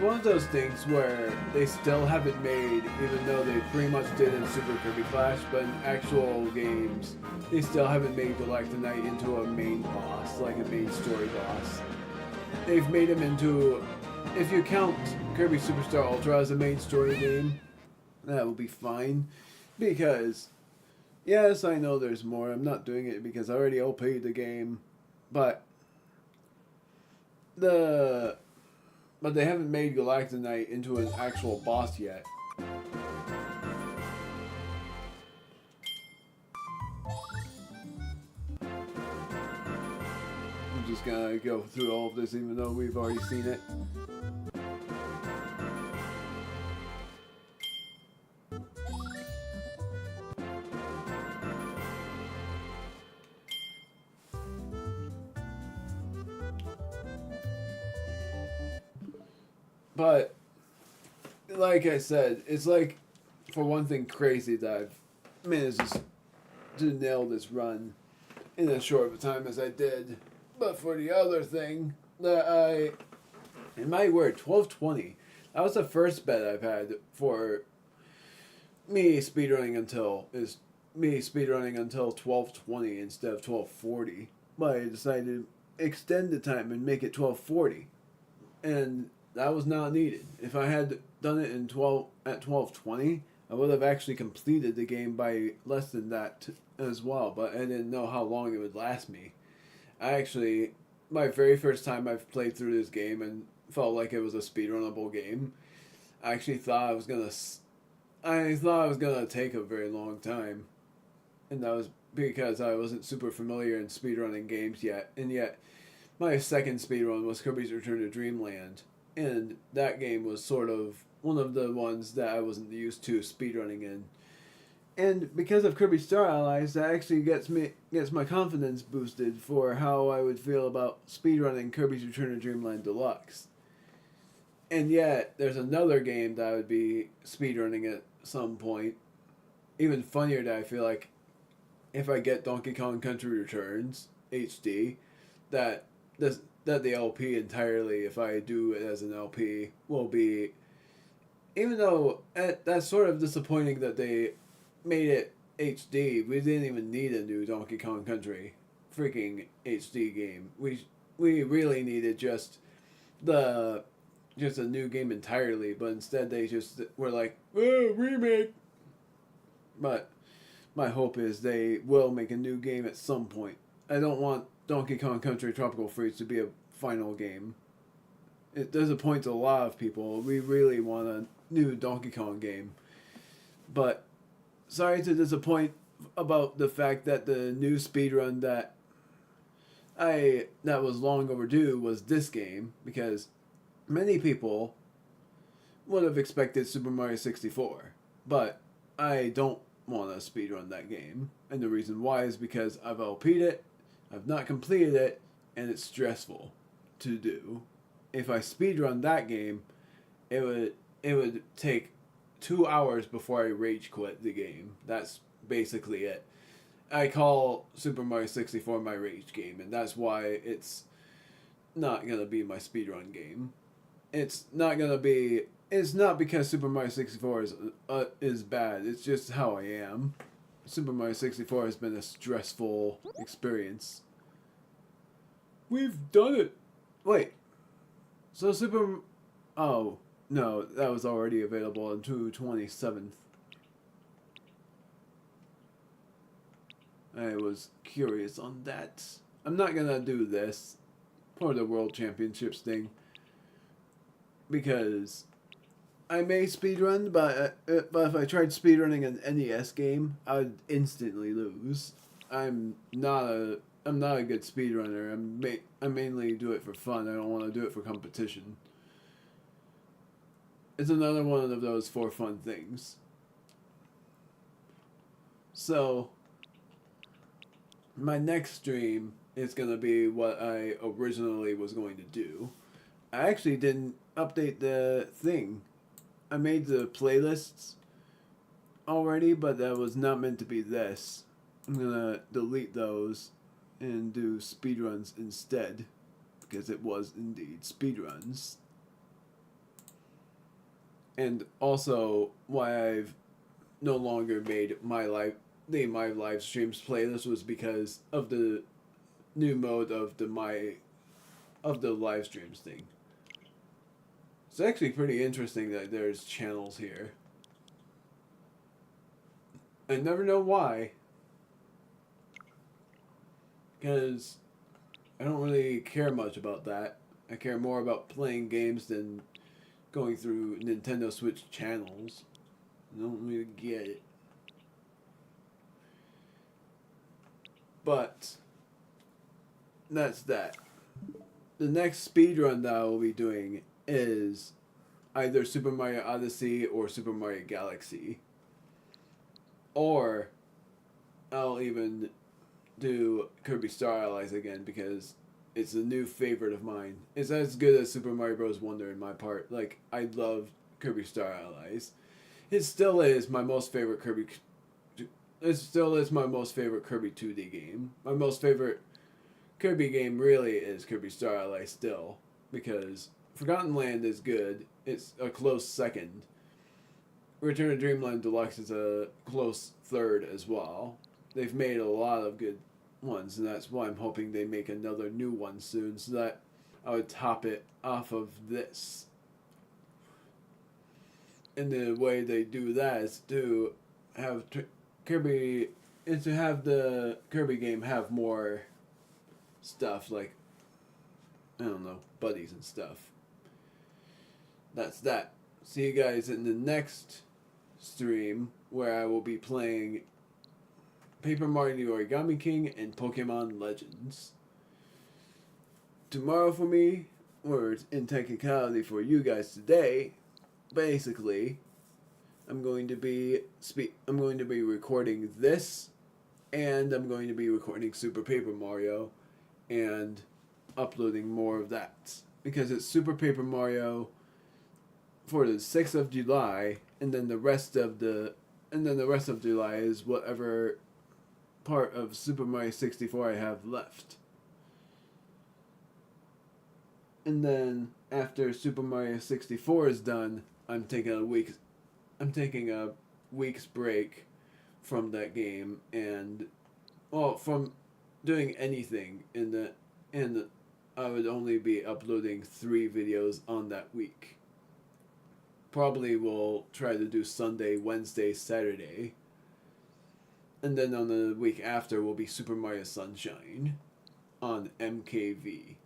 one of those things where they still haven't made, even though they pretty much did in Super Kirby Clash, but in actual games, they still haven't made Galactonite into a main boss, like a main story boss. They've made him into, if you count Kirby Superstar Ultra as a main story game, that will be fine. Because, yes, I know there's more. I'm not doing it because I already OP'd the game. But they haven't made Galactonite into an actual boss yet. I'm just gonna go through all of this even though we've already seen it. But, like I said, it's like, for one thing, crazy that I've managed to nail this run in as short of a time as I did. But for the other thing, that in my word, 12:20, that was the first bet I've had for me speedrunning until 12:20 instead of 12:40. But I decided to extend the time and make it 12:40. And that was not needed. If I had done it at 12:20, I would have actually completed the game by less than that as well. But I didn't know how long it would last me. My very first time I've played through this game and felt like it was a speedrunnable game, I actually thought I was gonna take a very long time, and that was because I wasn't super familiar in speedrunning games yet. And yet, my second speedrun was Kirby's Return to Dreamland. And that game was sort of one of the ones that I wasn't used to speedrunning in. And because of Kirby Star Allies, that actually gets my confidence boosted for how I would feel about speedrunning Kirby's Return to Dreamland Deluxe. And yet, there's another game that I would be speedrunning at some point. Even funnier that I feel like if I get Donkey Kong Country Returns HD, that the LP entirely, if I do it as an LP, will be... Even though that's sort of disappointing that they made it HD, we didn't even need a new Donkey Kong Country freaking HD game. We really needed just a new game entirely, but instead they just were like, oh, remake! But my hope is they will make a new game at some point. I don't want Donkey Kong Country Tropical Freeze to be a final game. It disappoints a lot of people. We really want a new Donkey Kong game. But sorry to disappoint about the fact that the new speedrun that was long overdue was this game, because many people would have expected Super Mario 64. But I don't want to speedrun that game. And the reason why is because I've LP'd it, I've not completed it, and it's stressful to do. If I speedrun that game, it would take 2 hours before I rage quit the game. That's basically it. I call Super Mario 64 my rage game, and that's why it's not gonna be my speedrun game. It's not because Super Mario 64 is bad. It's just how I am. Super Mario 64 has been a stressful experience. We've done it! Wait. So oh, no, that was already available on 27th. I was curious on that. I'm not gonna do this for the World Championships thing, because I may speedrun, but if I tried speedrunning an NES game, I would instantly lose. I'm not a good speedrunner. I mainly do it for fun. I don't want to do it for competition. It's another one of those for fun things. So, my next stream is going to be what I originally was going to do. I actually didn't update the thing. I made the playlists already, but that was not meant to be this. I'm going to delete those and do speedruns instead, because it was indeed speedruns. and also why I've no longer made my live streams playlist was because of the new mode of the live streams thing. It's actually pretty interesting that there's channels here. I never know why, because I don't really care much about that. I care more about playing games than going through Nintendo Switch channels. I don't really get it. But that's that. The next speedrun that I will be doing is either Super Mario Odyssey or Super Mario Galaxy. Or I'll even do Kirby Star Allies again because it's a new favorite of mine. It's as good as Super Mario Bros. Wonder in my part. Like, I love Kirby Star Allies. It still is my most favorite Kirby. It still is my most favorite Kirby 2D game. My most favorite Kirby game really is Kirby Star Allies still, because Forgotten Land is good. It's a close second. Return of Dreamland Deluxe is a close third as well. They've made a lot of good ones, and that's why I'm hoping they make another new one soon, so that I would top it off of this. And the way they do that is to have Kirby, is to have the Kirby game have more stuff, like, I don't know, buddies and stuff. That's that. See you guys in the next stream, where I will be playing Paper Mario the Origami King and Pokemon Legends. Tomorrow for me, or in technicality for you guys today, basically, I'm going to be recording this, and I'm going to be recording Super Paper Mario, and uploading more of that, because it's Super Paper Mario for the 6th of July, and then the rest of July is whatever part of Super Mario 64 I have left. And then after Super Mario 64 is done, I'm taking a week's break from that game, and from doing anything and I would only be uploading 3 videos on that week. Probably will try to do Sunday, Wednesday, Saturday. And then on the week after will be Super Mario Sunshine on MKV.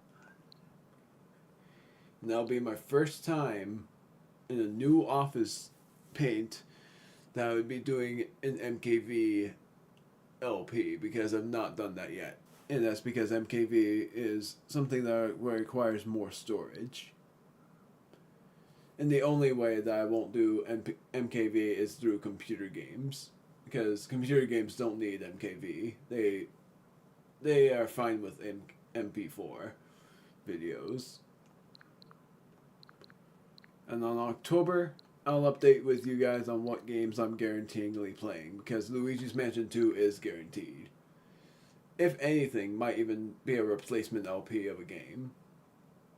And that'll be my first time in a new office paint that I would be doing an MKV LP, because I've not done that yet. And that's because MKV is something that requires more storage. And the only way that I won't do MKV is through computer games, because computer games don't need MKV. They are fine with MP4 videos. And on October, I'll update with you guys on what games I'm guaranteeingly playing, because Luigi's Mansion 2 is guaranteed. If anything, might even be a replacement LP of a game,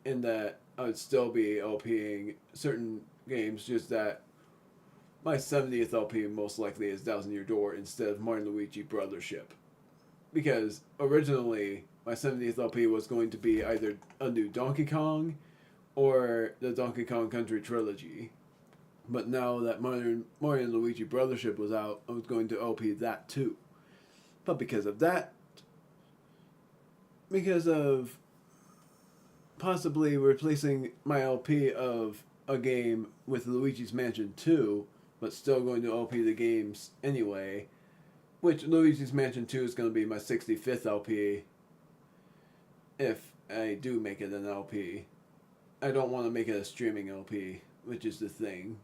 in that I would still be LPing certain games, just that my 70th LP most likely is Thousand Year Door instead of Mario & Luigi Brothership. Because originally, my 70th LP was going to be either a new Donkey Kong or the Donkey Kong Country Trilogy. But now that Mario & Luigi Brothership was out, I was going to LP that too. But because of possibly replacing my LP of a game with Luigi's Mansion 2, but still going to LP the games anyway, which Luigi's Mansion 2 is going to be my 65th LP if I do make it an LP. I don't want to make it a streaming LP, which is the thing.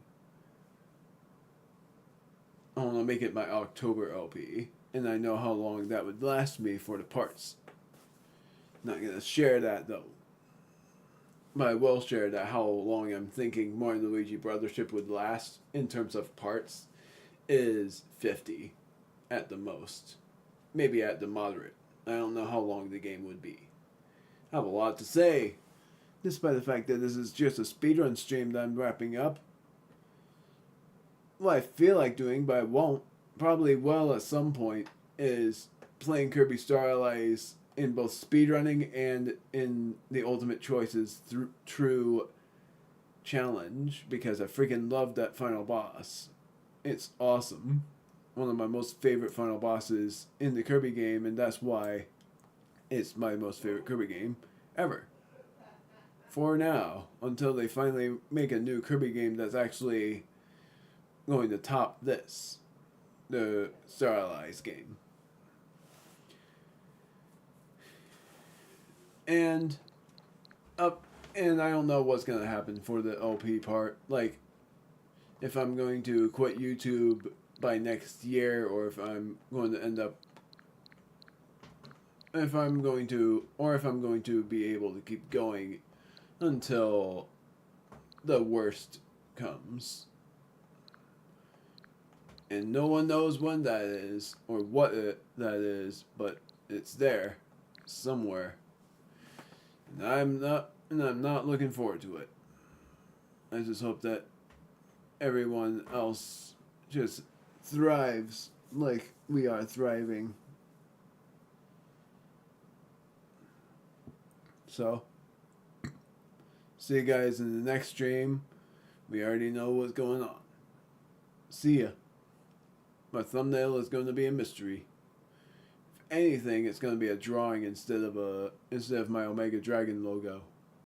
I want to make it my October LP, and I know how long that would last me for the parts. Not going to share that though. But I will share that how long I'm thinking Mario & Luigi Brothership would last in terms of parts is 50 at the most. Maybe at the moderate. I don't know how long the game would be. I have a lot to say, despite the fact that this is just a speedrun stream that I'm wrapping up. what I feel like doing, but I won't, probably will at some point, is playing Kirby Star Allies in both speedrunning and in the Ultimate Choices through True Challenge, because I freaking love that final boss. It's awesome. One of my most favorite final bosses in the Kirby game, and that's why it's my most favorite Kirby game ever. For now, until they finally make a new Kirby game that's actually going to top this, the Star Allies game. And and I don't know what's gonna happen for the LP part. Like, if I'm going to quit YouTube by next year, or if I'm going to end up, if I'm going to be able to keep going until the worst comes. And no one knows when that is or that is, but it's there somewhere. And I'm not looking forward to it. I just hope that everyone else just thrives like we are thriving. So, see you guys in the next stream. We already know what's going on. See ya. My thumbnail is going to be a mystery. If anything, it's going to be a drawing instead of my Omega Dragon logo.